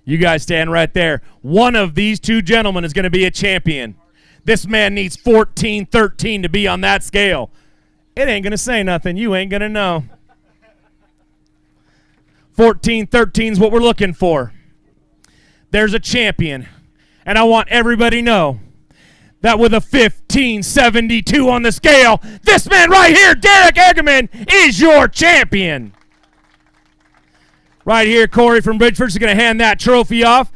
You guys stand right there. One of these 2 gentlemen is going to be a champion. This man needs 14.13 to be on that scale. It ain't going to say nothing. You ain't going to know. 14.13 is what we're looking for. There's a champion. And I want everybody to know that with a 15.72 on the scale, this man right here, Derek Eggimann, is your champion. Right here, Corey from Bridgeford is going to hand that trophy off.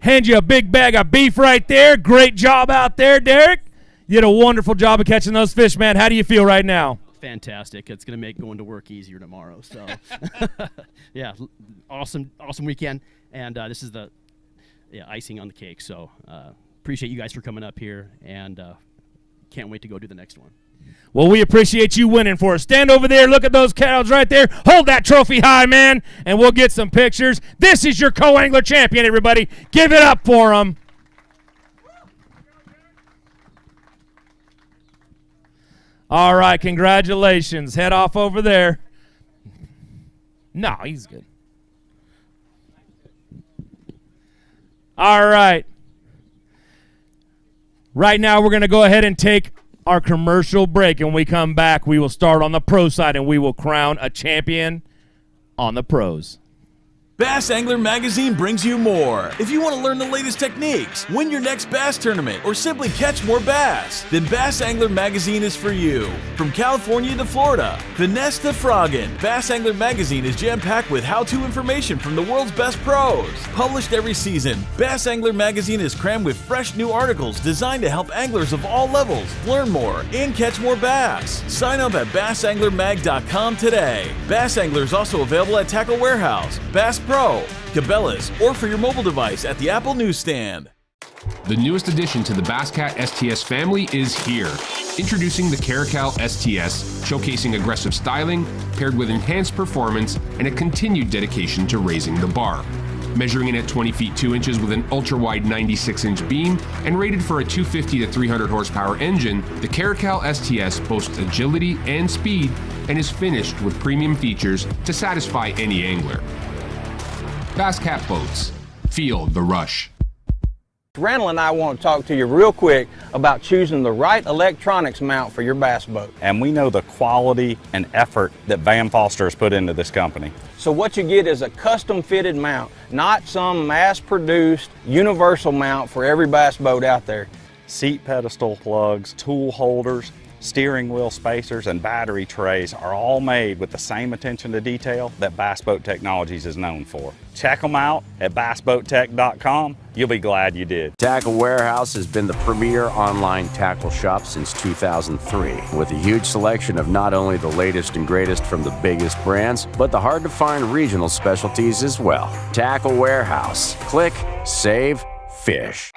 Hand you a big bag of beef right there. Great job out there, Derek. You did a wonderful job of catching those fish, man. How do you feel right now? Fantastic. It's going to make going to work easier tomorrow. So, yeah, awesome weekend. And this is the icing on the cake. So appreciate you guys for coming up here, and can't wait to go do the next one. Well, we appreciate you winning for us. Stand over there. Look at those cows right there. Hold that trophy high, man, and we'll get some pictures. This is your co-angler champion, everybody. Give it up for him. All right, congratulations. Head off over there. No, he's good. All right. Right now, we're going to go ahead and take our commercial break, and when we come back, we will start on the pro side, and we will crown a champion on the pros. Bass Angler Magazine brings you more. If you want to learn the latest techniques, win your next bass tournament, or simply catch more bass, then Bass Angler Magazine is for you. From California to Florida, finesse to frogging, Bass Angler Magazine is jam-packed with how-to information from the world's best pros. Published every season, Bass Angler Magazine is crammed with fresh new articles designed to help anglers of all levels learn more and catch more bass. Sign up at bassanglermag.com today. Bass Angler is also available at Tackle Warehouse, Bass Pro, Cabela's, or for your mobile device at the Apple Newsstand. The newest addition to the Basscat STS family is here. Introducing the Caracal STS, showcasing aggressive styling paired with enhanced performance and a continued dedication to raising the bar. Measuring in at 20 feet 2 inches with an ultra-wide 96-inch beam and rated for a 250 to 300 horsepower engine, the Caracal STS boasts agility and speed and is finished with premium features to satisfy any angler. Basscat Boats. Feel the rush. Randall and I want to talk to you real quick about choosing the right electronics mount for your bass boat. And we know the quality and effort that Van Foster has put into this company. So what you get is a custom fitted mount, not some mass produced universal mount for every bass boat out there. Seat pedestal plugs, tool holders, steering wheel spacers, and battery trays are all made with the same attention to detail that Bass Boat Technologies is known for. Check them out at bassboattech.com. You'll be glad you did. Tackle Warehouse has been the premier online tackle shop since 2003, with a huge selection of not only the latest and greatest from the biggest brands, but the hard-to-find regional specialties as well. Tackle Warehouse. Click, save, fish.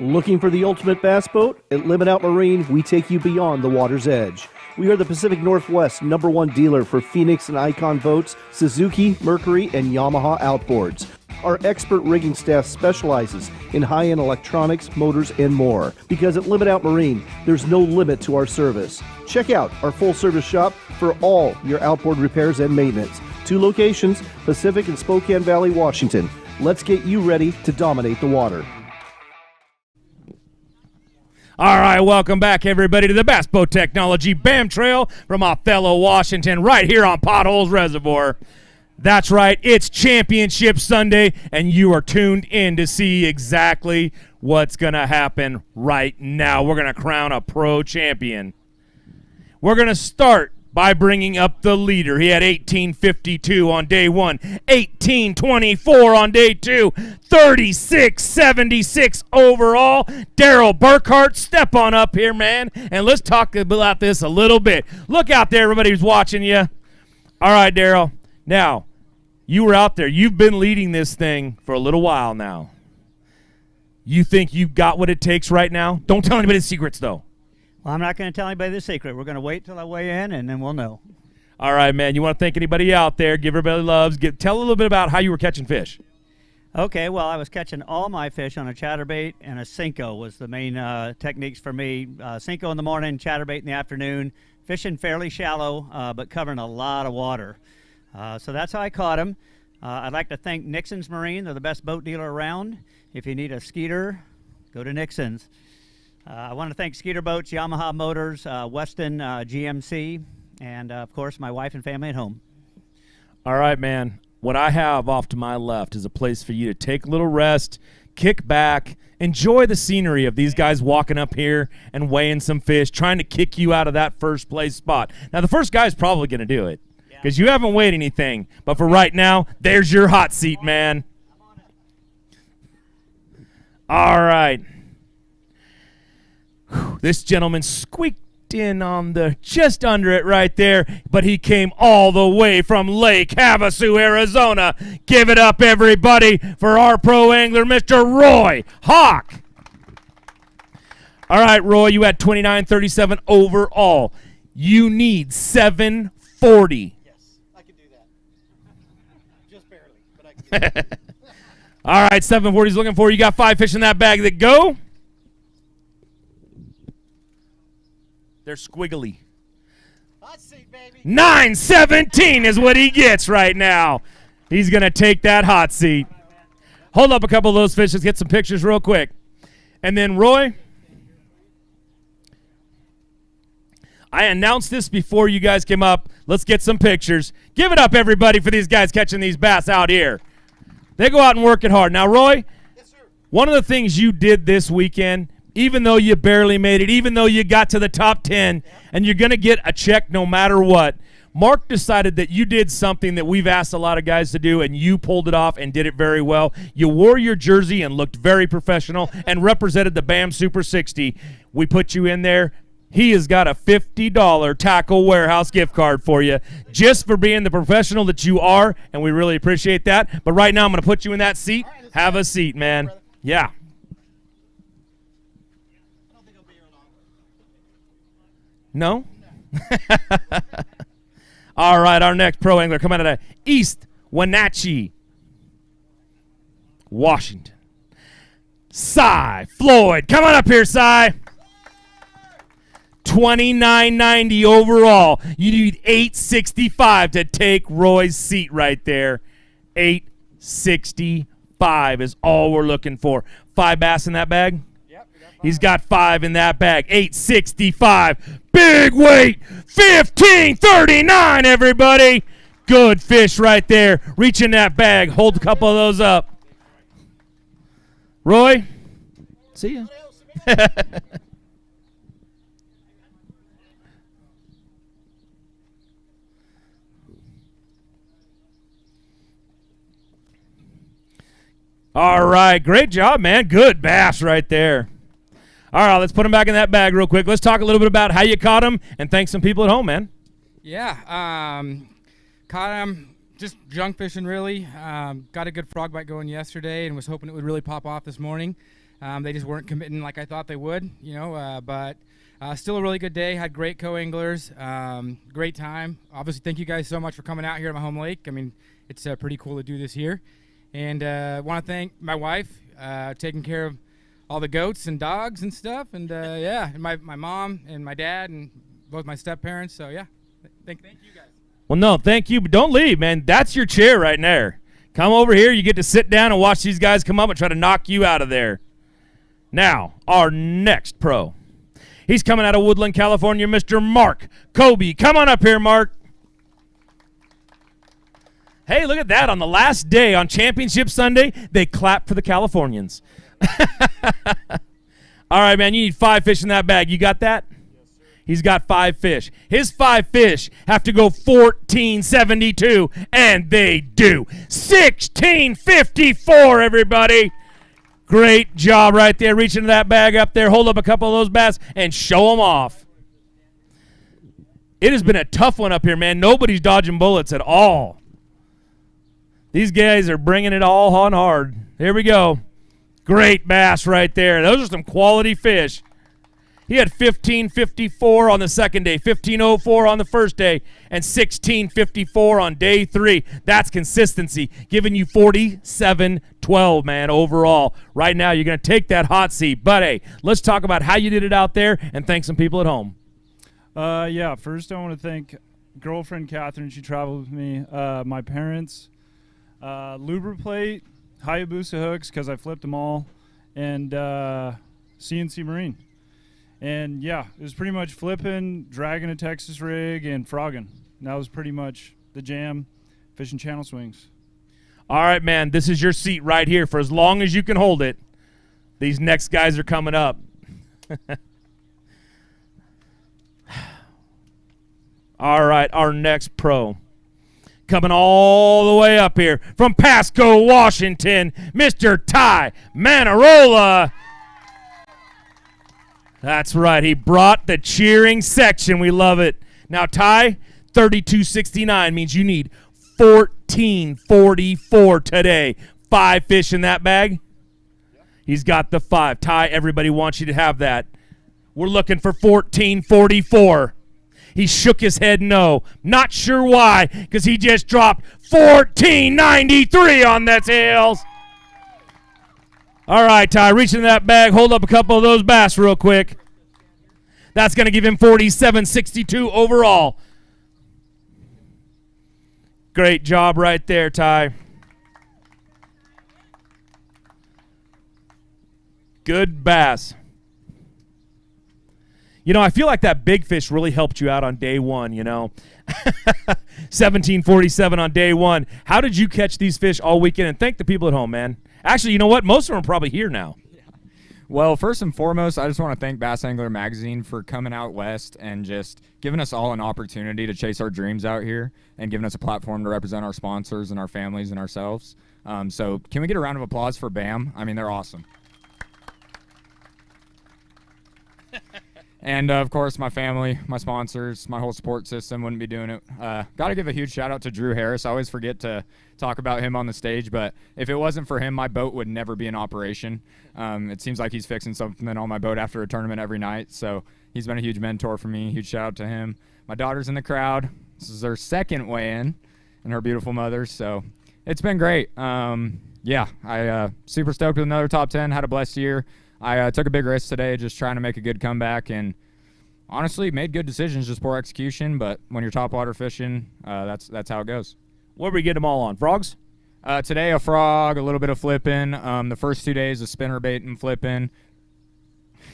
Looking for the ultimate bass boat? At Limit Out Marine, we take you beyond the water's edge. We are the Pacific Northwest #1 dealer for Phoenix and Icon boats, Suzuki, Mercury, and Yamaha outboards. Our expert rigging staff specializes in high-end electronics, motors, and more. Because at Limit Out Marine, there's no limit to our service. Check out our full-service shop for all your outboard repairs and maintenance. 2 locations, Pacific and Spokane Valley, Washington. Let's get you ready to dominate the water. All right, welcome back, everybody, to the Bass Boat Technology BAM Trail from Othello, Washington, right here on Potholes Reservoir. That's right, it's Championship Sunday, and you are tuned in to see exactly what's going to happen right now. We're going to crown a pro champion. We're going to start by bringing up the leader. He had 1852 on day 1, 1824 on day 2, 3676 overall. Darryl Burkhardt, step on up here, man, and let's talk about this a little bit. Look out there, everybody who's watching you. All right, Darryl. Now, you were out there. You've been leading this thing for a little while now. You think you've got what it takes right now? Don't tell anybody the secrets, though. Well, I'm not going to tell anybody the secret. We're going to wait till I weigh in, and then we'll know. All right, man. You want to thank anybody out there? Give everybody loves. Tell a little bit about how you were catching fish. Okay, well, I was catching all my fish on a chatterbait and a Cinco was the main techniques for me. Cinco in the morning, chatterbait in the afternoon, fishing fairly shallow, but covering a lot of water. So that's how I caught them. I'd like to thank Nixon's Marine. They're the best boat dealer around. If you need a Skeeter, go to Nixon's. I want to thank Skeeter Boats, Yamaha Motors, Weston GMC, and, of course, my wife and family at home. All right, man. What I have off to my left is a place for you to take a little rest, kick back, enjoy the scenery of these guys walking up here and weighing some fish, trying to kick you out of that first-place spot. Now, the first guy is probably going to do it because you haven't weighed anything. But for right now, there's your hot seat, man. All right. This gentleman squeaked in on the just under it right there, but he came all the way from Lake Havasu, Arizona. Give it up, everybody, for our pro angler, Mr. Roy Hawk. All right, Roy, you had 29.37 overall. You need 740. All right, 740 is looking for. You got 5 fish in that bag that go. They're squiggly. 917 is what he gets right now. He's going to take that hot seat. Hold up a couple of those fish. Let's get some pictures real quick. And then, Roy, I announced this before you guys came up. Let's get some pictures. Give it up, everybody, for these guys catching these bass out here. They go out and work it hard. Now, Roy, one of the things you did this weekend, even though you barely made it, even though you got to the top 10, and you're going to get a check no matter what, Mark decided that you did something that we've asked a lot of guys to do, and you pulled it off and did it very well. You wore your jersey and looked very professional and represented the BAM Super 60. We put you in there. He has got a $50 Tackle Warehouse gift card for you just for being the professional that you are, and we really appreciate that. But right now I'm going to put you in that seat. Have a seat, man. Yeah. No? All right, our next pro angler coming out of East Wenatchee, Washington. Cy Floyd. Come on up here, Cy. $29.90 overall. You need $865 to take Roy's seat right there. $865 is all we're looking for. 5 bass in that bag? Yep. He's got 5 in that bag. $865. Big weight. $15.39, everybody. Good fish right there. Reach in that bag. Hold a couple of those up. Roy? See ya. All right, great job, man. Good bass right there. All right, let's put them back in that bag real quick. Let's talk a little bit about how you caught them, and thank some people at home, man. Yeah, caught them just junk fishing, really. Got a good frog bite going yesterday and was hoping it would really pop off this morning. They just weren't committing like I thought they would, but still a really good day. Had great co-anglers, great time. Obviously, thank you guys so much for coming out here at my home lake. I mean, it's pretty cool to do this here. And want to thank my wife, taking care of all the goats and dogs and stuff. And, and my mom and my dad and both my step-parents. So, yeah, thank you guys. Well, no, thank you, but don't leave, man. That's your chair right there. Come over here. You get to sit down and watch these guys come up and try to knock you out of there. Now, our next pro. He's coming out of Woodland, California, Mr. Mark Kobe. Come on up here, Mark. Hey, look at that. On the last day, on Championship Sunday, they clap for the Californians. All right, man, you need 5 fish in that bag. You got that? Yes, sir. He's got 5 fish. His 5 fish have to go 14.72, and they do. 16.54, everybody. Great job right there. Reach into that bag up there. Hold up a couple of those bass and show them off. It has been a tough one up here, man. Nobody's dodging bullets at all. These guys are bringing it all on hard. Here we go. Great bass right there. Those are some quality fish. He had 15.54 on the second day, 15.04 on the first day, and 16.54 on day 3. That's consistency, giving you 47.12, man, overall. Right now, you're going to take that hot seat. But, hey, let's talk about how you did it out there and thank some people at home. Yeah, first I want to thank girlfriend Catherine. She traveled with me. My parents. Lubriplate, Hayabusa hooks because I flipped them all, and CNC Marine. And yeah, it was pretty much flipping, dragging a Texas rig, and frogging. And that was pretty much the jam, fishing channel swings. All right, man, this is your seat right here for as long as you can hold it. These next guys are coming up. All right, our next pro. Coming all the way up here from Pasco, Washington, Mr. Ty Manarola. That's right. He brought the cheering section. We love it. Now, Ty, 32.69 means you need 14.44 today. 5 fish in that bag. He's got the 5. Ty, everybody wants you to have that. We're looking for 1444. He shook his head no. Not sure why, because he just dropped 1493 on that tails. All right, Ty, reach in that bag. Hold up a couple of those bass real quick. That's going to give him 47.62 overall. Great job right there, Ty. Good bass. You know, I feel like that big fish really helped you out on day one, you know. 1747 on day one. How did you catch these fish all weekend? And thank the people at home, man. Actually, you know what? Most of them are probably here now. Well, first and foremost, I just want to thank Bass Angler Magazine for coming out west and just giving us all an opportunity to chase our dreams out here and giving us a platform to represent our sponsors and our families and ourselves. So can we get a round of applause for BAM? I mean, they're awesome. And, of course, my family, my sponsors, my whole support system wouldn't be doing it. Got to give a huge shout-out to Drew Harris. I always forget to talk about him on the stage, but if it wasn't for him, my boat would never be in operation. It seems like he's fixing something on my boat after a tournament every night, so he's been a huge mentor for me. Huge shout-out to him. My daughter's in the crowd. This is her second weigh-in and her beautiful mother, so it's been great. Yeah, I super stoked with another top 10. Had a blessed year. I took a big risk today just trying to make a good comeback and honestly made good decisions, just poor execution. But when you're topwater fishing, that's how it goes. Where we get them all on? Frogs? Today a frog, a little bit of flipping. The first 2 days a spinnerbait and flipping.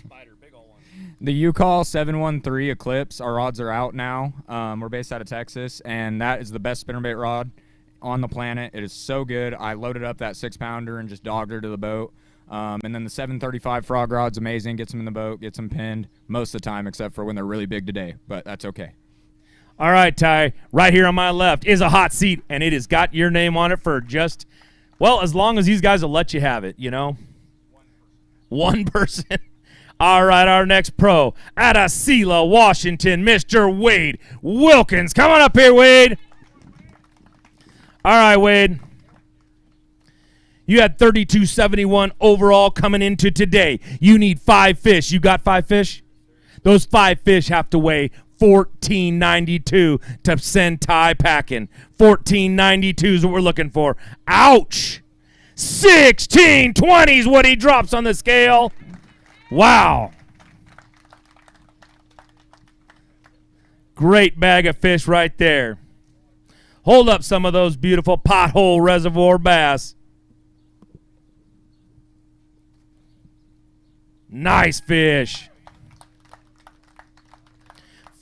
Spider, big old one. The UCall 713 Eclipse, our rods are out now. We're based out of Texas, and that is the best spinnerbait rod on the planet. It is so good. I loaded up that 6-pounder and just dogged her to the boat. And then the 735 frog rod's amazing. Gets them in the boat, gets them pinned most of the time, except for when they're really big today. But that's okay. All right, Ty. Right here on my left is a hot seat, and it has got your name on it for just, well, as long as these guys will let you have it, you know? One person. All right, our next pro out of Selah, Washington, Mr. Wade Wilkins. Come on up here, Wade. All right, Wade. You had 32.71 overall coming into today. You need 5 fish. You got 5 fish? Those 5 fish have to weigh 14.92 to send Ty packing. 14.92 is what we're looking for. Ouch! 16.20 is what he drops on the scale. Wow. Great bag of fish right there. Hold up some of those beautiful Pothole Reservoir bass. Nice fish.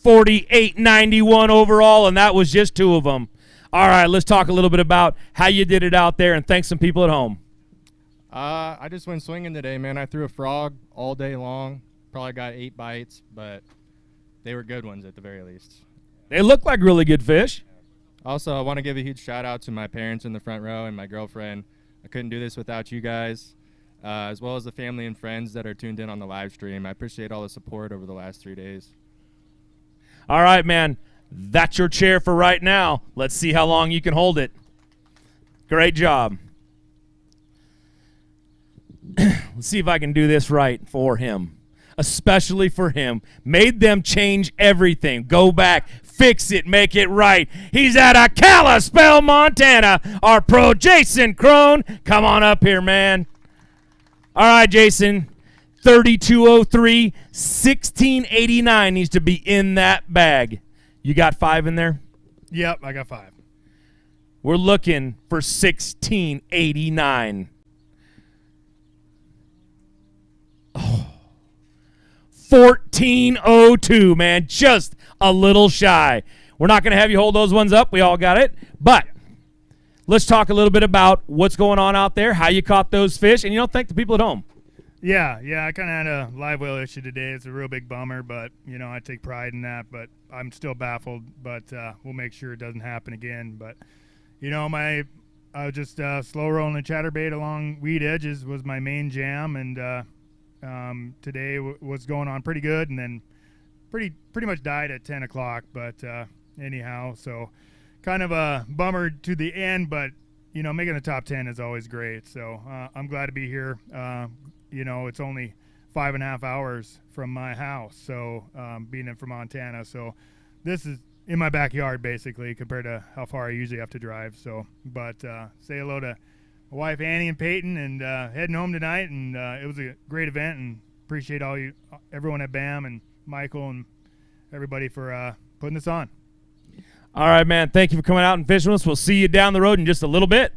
48.91 overall, and that was just 2 of them. All right, let's talk a little bit about how you did it out there, and thanks some people at home. I just went swinging today, man. I threw a frog all day long. Probably got 8 bites, but they were good ones at the very least. They look like really good fish. Also, I want to give a huge shout out to my parents in the front row and my girlfriend. I couldn't do this without you guys. As well as the family and friends that are tuned in on the live stream. I appreciate all the support over the last 3 days. All right, man. That's your chair for right now. Let's see how long you can hold it. Great job. Let's see if I can do this right for him. Especially for him. Made them change everything. Go back. Fix it. Make it right. He's out of Kalispell, Montana. Our pro, Jason Crone. Come on up here, man. All right, Jason, 32.03, 16.89 needs to be in that bag. You got 5 in there? Yep, I got 5. We're looking for 16.89. Oh. 14.02, man, just a little shy. We're not going to have you hold those ones up. We all got it. But let's talk a little bit about what's going on out there, how you caught those fish, and, thank the people at home. Yeah, I kind of had a live well issue today. It's a real big bummer, but, I take pride in that. But I'm still baffled, but we'll make sure it doesn't happen again. But, I was just slow rolling the chatterbait along weed edges was my main jam, and today was going on pretty good, and then pretty much died at 10 o'clock. But anyhow, so kind of a bummer to the end, but, making the top 10 is always great. So I'm glad to be here. It's only 5.5 hours from my house. So being in from Montana, so this is in my backyard basically compared to how far I usually have to drive. So, but say hello to my wife Annie and Peyton, and heading home tonight. And it was a great event, and appreciate everyone at BAM and Michael and everybody for putting this on. All right, man. Thank you for coming out and fishing with us. We'll see you down the road in just a little bit.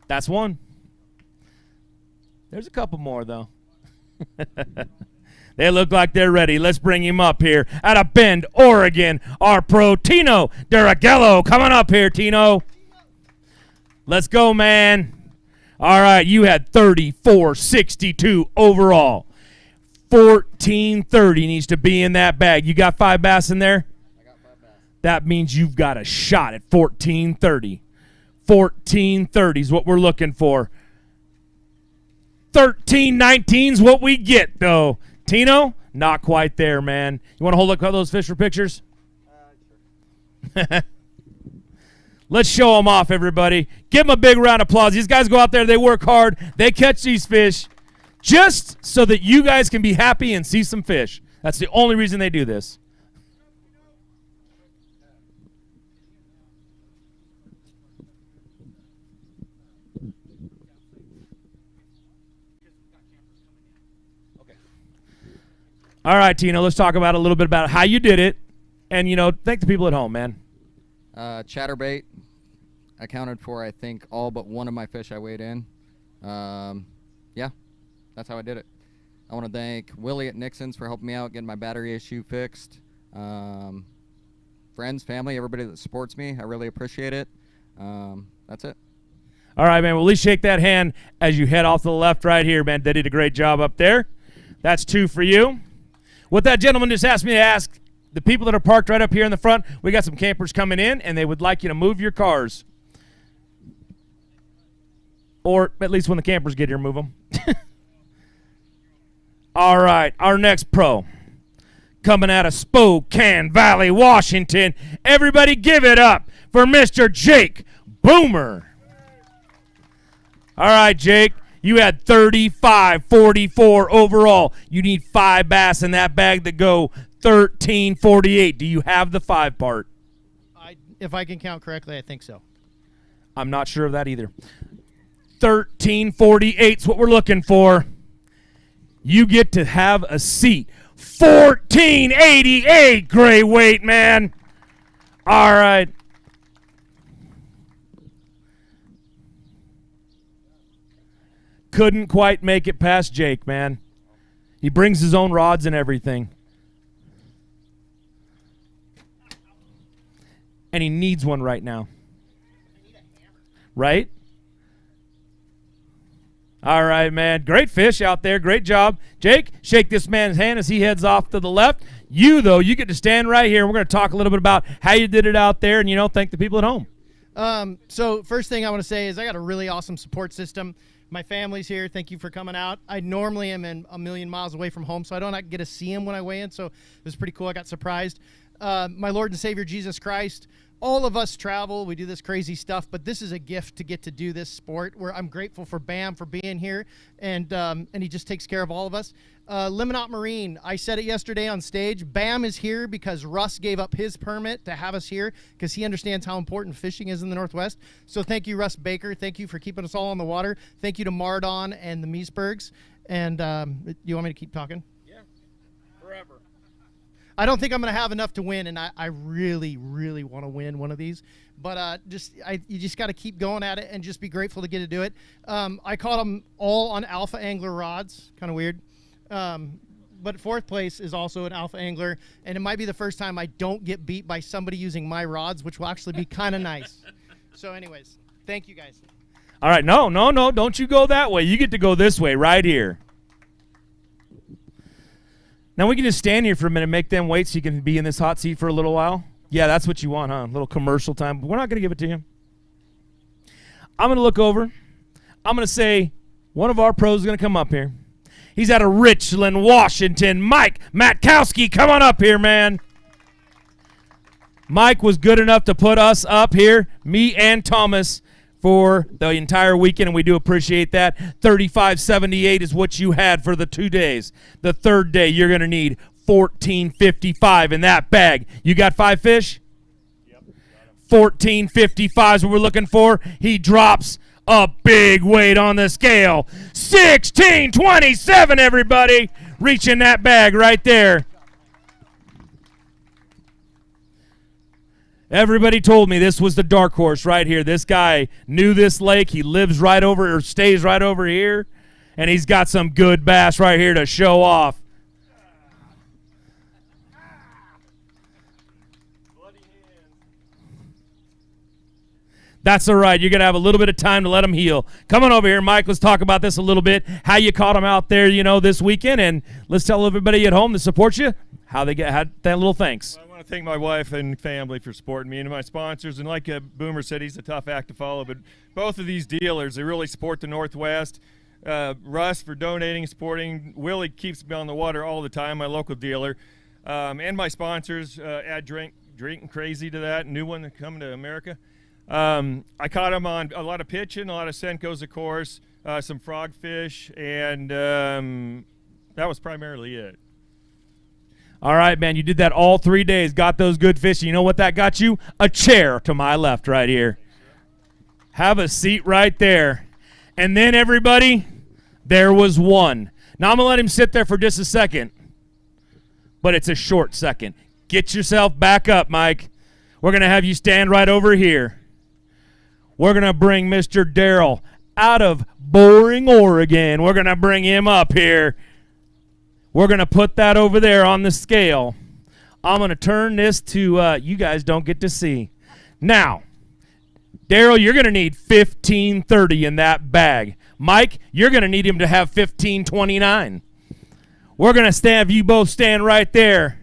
That's one. There's a couple more, though. They look like they're ready. Let's bring him up here out of Bend, Oregon. Our pro, Tino Darryl. Coming up here, Tino. Let's go, man. All right, you had 34.62 overall. 14.30 needs to be in that bag. You got 5 bass in there? I got 5 bass. That means you've got a shot at 14.30. 14.30 is what we're looking for. 13.19 is what we get, though. Tino, not quite there, man. You want to hold up those fish for pictures? Sure. Let's show them off, everybody. Give them a big round of applause. These guys go out there, they work hard, they catch these fish just so that you guys can be happy and see some fish. That's the only reason they do this. All right, Tino, let's talk about a little bit about how you did it. And, thank the people at home, man. Chatterbait accounted for, I think, all but one of my fish I weighed in. Yeah, that's how I did it. I want to thank Willie at Nixon's for helping me out getting my battery issue fixed. Friends, family, everybody that supports me, I really appreciate it. That's it. All right, man. Well, at least shake that hand as you head off to the left right here, man. They did a great job up there. That's 2 for you. What that gentleman just asked me to ask, the people that are parked right up here in the front, we got some campers coming in, and they would like you to move your cars. Or at least when the campers get here, move them. All right, our next pro, coming out of Spokane Valley, Washington. Everybody give it up for Mr. Jake Boomer. All right, Jake. You had 35.44 overall. You need 5 bass in that bag to go 13.48. Do you have the 5 part? If I can count correctly, I think so. I'm not sure of that either. 13.48 is what we're looking for. You get to have a seat. 14.88 gray weight, man. All right. Couldn't quite make it past Jake, man. He brings his own rods and everything. And he needs one right now. Right? All right, man. Great fish out there. Great job. Jake, shake this man's hand as he heads off to the left. You, though, you get to stand right here. We're going to talk a little bit about how you did it out there and, thank the people at home. So first thing I want to say is I got a really awesome support system. My family's here. Thank you for coming out. I normally am a million miles away from home, so I don't get to see him when I weigh in, so it was pretty cool. I got surprised. My Lord and Savior, Jesus Christ, all of us travel. We do this crazy stuff, but this is a gift to get to do this sport where I'm grateful for BAM for being here, and he just takes care of all of us. Liminot Marine, I said it yesterday on stage. BAM is here because Russ gave up his permit to have us here because he understands how important fishing is in the Northwest. So thank you, Russ Baker. Thank you for keeping us all on the water. Thank you to Mardon and the Meesbergs. And you want me to keep talking? Yeah, forever. I don't think I'm going to have enough to win, and I really, really want to win one of these. But you just got to keep going at it and just be grateful to get to do it. I caught them all on Alpha Angler rods. Kind of weird. But 4th place is also an Alpha Angler, and it might be the first time I don't get beat by somebody using my rods, which will actually be kind of nice. So anyways, thank you guys. All right, no, don't you go that way. You get to go this way right here. Now we can just stand here for a minute, make them wait so you can be in this hot seat for a little while. Yeah, that's what you want, huh? A little commercial time. But we're not going to give it to you. I'm going to look over. I'm going to say one of our pros is going to come up here. He's out of Richland, Washington. Mike Matkowski, come on up here, man. Mike was good enough to put us up here, me and Thomas, for the entire weekend, and we do appreciate that. 3578 is what you had for the 2 days. The third day, you're going to need 1455 in that bag. You got 5 fish? Yep. 1455 is what we're looking for. He drops a big weight on the scale. 1627, everybody. Reaching that bag right there. Everybody told me this was the dark horse right here. This guy knew this lake. He lives right over, or stays right over here, and he's got some good bass right here to show off. That's all right. You're going to have a little bit of time to let them heal. Come on over here, Mike. Let's talk about this a little bit. How you caught them out there, this weekend, and let's tell everybody at home that supports you how they had that little thanks. I want to thank my wife and family for supporting me and my sponsors. And like Boomer said, he's a tough act to follow. But both of these dealers, they really support the Northwest. Russ for donating, supporting. Willie keeps me on the water all the time, my local dealer. And my sponsors, add Drink Crazy to that, new one coming to America. I caught them on a lot of pitching, a lot of Senkos, of course, some frogfish, and that was primarily it. All right, man, you did that all 3 days, got those good fish. You know what that got you? A chair to my left right here. Have a seat right there. And then, everybody, there was one. Now, I'm going to let him sit there for just a second, but it's a short second. Get yourself back up, Mike. We're going to have you stand right over here. We're going to bring Mr. Darryl out of Boring, Oregon. We're going to bring him up here. We're going to put that over there on the scale. I'm going to turn this to you guys don't get to see. Now, Darryl, you're going to need 1530 in that bag. Mike, you're going to need him to have 1529. We're going to have you both stand right there.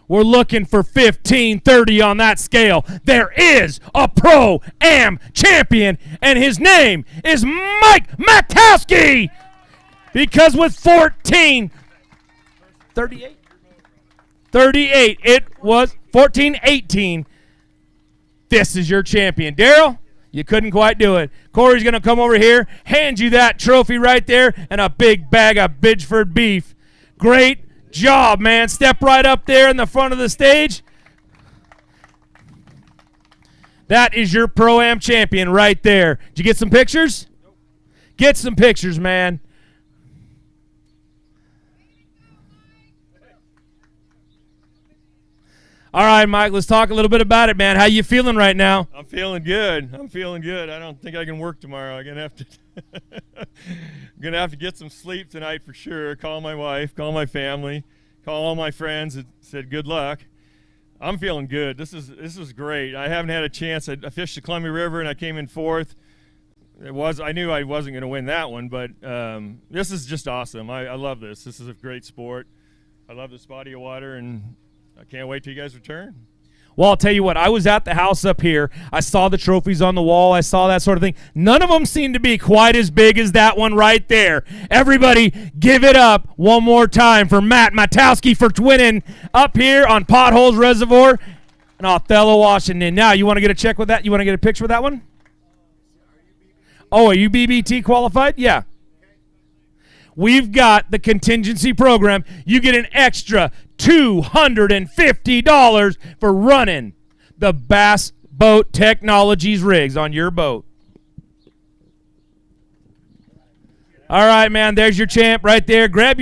We're looking for 1530 on that scale. There is a Pro-Am champion, and his name is Mike Matowski. Because with 38, it was 14-18. This is your champion. Darryl, you couldn't quite do it. Corey's going to come over here, hand you that trophy right there, and a big bag of Bidgeford beef. Great job, man. Step right up there in the front of the stage. That is your Pro-Am champion right there. Did you get some pictures? Get some pictures, man. All right, Mike, let's talk a little bit about it, man. How you feeling right now? I'm feeling good. I don't think I can work tomorrow. I'm gonna have to get some sleep tonight for sure. Call my wife, call my family, call all my friends that said good luck. I'm feeling good. This is great. I haven't had a chance. I fished the Columbia River and I came in fourth. I knew I wasn't going to win that one, but this is just awesome. I love this. This is a great sport. I love this body of water, and I can't wait till you guys return. Well, I'll tell you what, I was at the house up here. I saw the trophies on the wall. I saw that sort of thing. None of them seemed to be quite as big as that one right there. Everybody give it up one more time for Matt Matowski for winning up here on Potholes Reservoir in Othello, Washington. Now, you want to get a check with that? You want to get a picture with that one? Oh, are you BBT qualified? Yeah. We've got the contingency program. You get an extra $250 for running the Bass Boat Technologies rigs on your boat. All right, man, there's your champ right there. Grab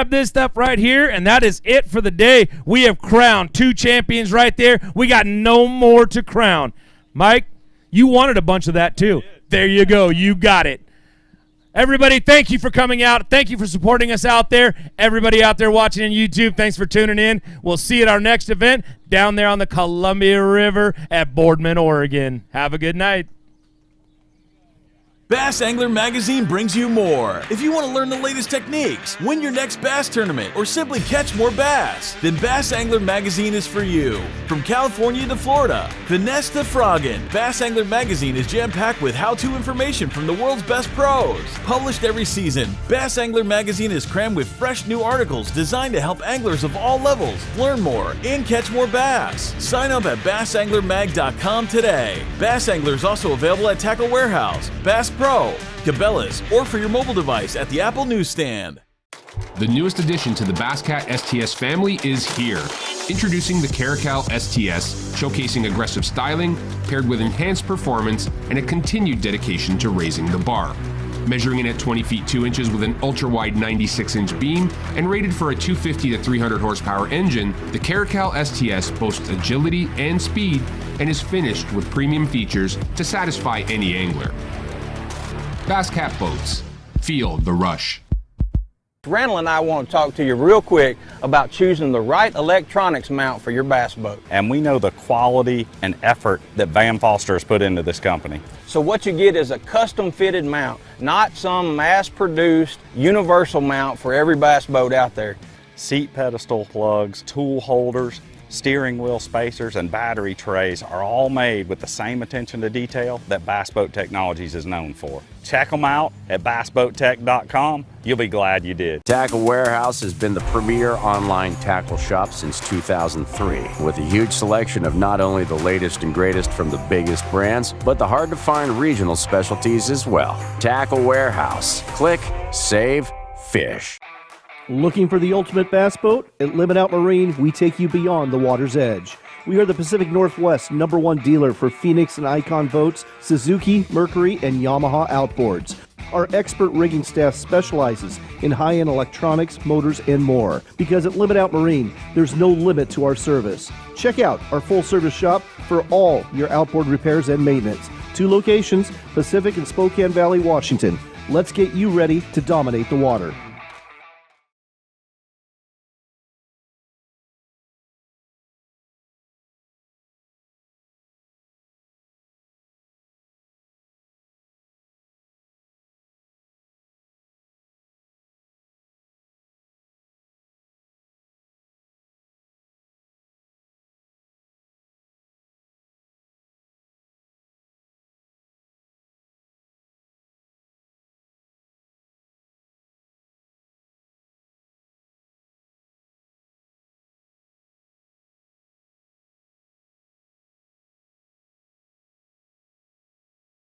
this stuff right here, and that is it for the day. We have crowned 2 champions right there. We got no more to crown. Mike, you wanted a bunch of that too. There you go. You got it. Everybody, thank you for coming out. Thank you for supporting us out there. Everybody out there watching on YouTube, thanks for tuning in. We'll see you at our next event down there on the Columbia River at Boardman, Oregon. Have a good night. Bass Angler Magazine brings you more. If you want to learn the latest techniques, win your next bass tournament, or simply catch more bass, then Bass Angler Magazine is for you. From California to Florida, finesse to frogging, Bass Angler Magazine is jam-packed with how-to information from the world's best pros. Published every season, Bass Angler Magazine is crammed with fresh new articles designed to help anglers of all levels learn more and catch more bass. Sign up at bassanglermag.com today. Bass Angler is also available at Tackle Warehouse, Bass Pro, Cabela's, or for your mobile device at the Apple newsstand. The newest addition to the Basscat STS family is here. Introducing the Caracal STS, showcasing aggressive styling paired with enhanced performance and a continued dedication to raising the bar. Measuring in at 20 feet 2 inches with an ultra-wide 96-inch beam and rated for a 250 to 300 horsepower engine, the Caracal STS boasts agility and speed and is finished with premium features to satisfy any angler. Basscat Boats. Feel the rush. Randall and I want to talk to you real quick about choosing the right electronics mount for your bass boat. And we know the quality and effort that Van Foster has put into this company. So what you get is a custom fitted mount, not some mass produced universal mount for every bass boat out there. Seat pedestal plugs, tool holders, steering wheel spacers, and battery trays are all made with the same attention to detail that Bass Boat Technologies is known for. Check them out at bassboattech.com. You'll be glad you did. Tackle Warehouse has been the premier online tackle shop since 2003, with a huge selection of not only the latest and greatest from the biggest brands, but the hard-to-find regional specialties as well. Tackle Warehouse. Click, save, fish. Looking for the ultimate bass boat? At Limit Out Marine, we take you beyond the water's edge. We are the Pacific Northwest #1 dealer for Phoenix and Icon boats, Suzuki, Mercury, and Yamaha outboards. Our expert rigging staff specializes in high-end electronics, motors, and more. Because at Limit Out Marine, there's no limit to our service. Check out our full-service shop for all your outboard repairs and maintenance. 2 locations, Pacific and Spokane Valley, Washington. Let's get you ready to dominate the water.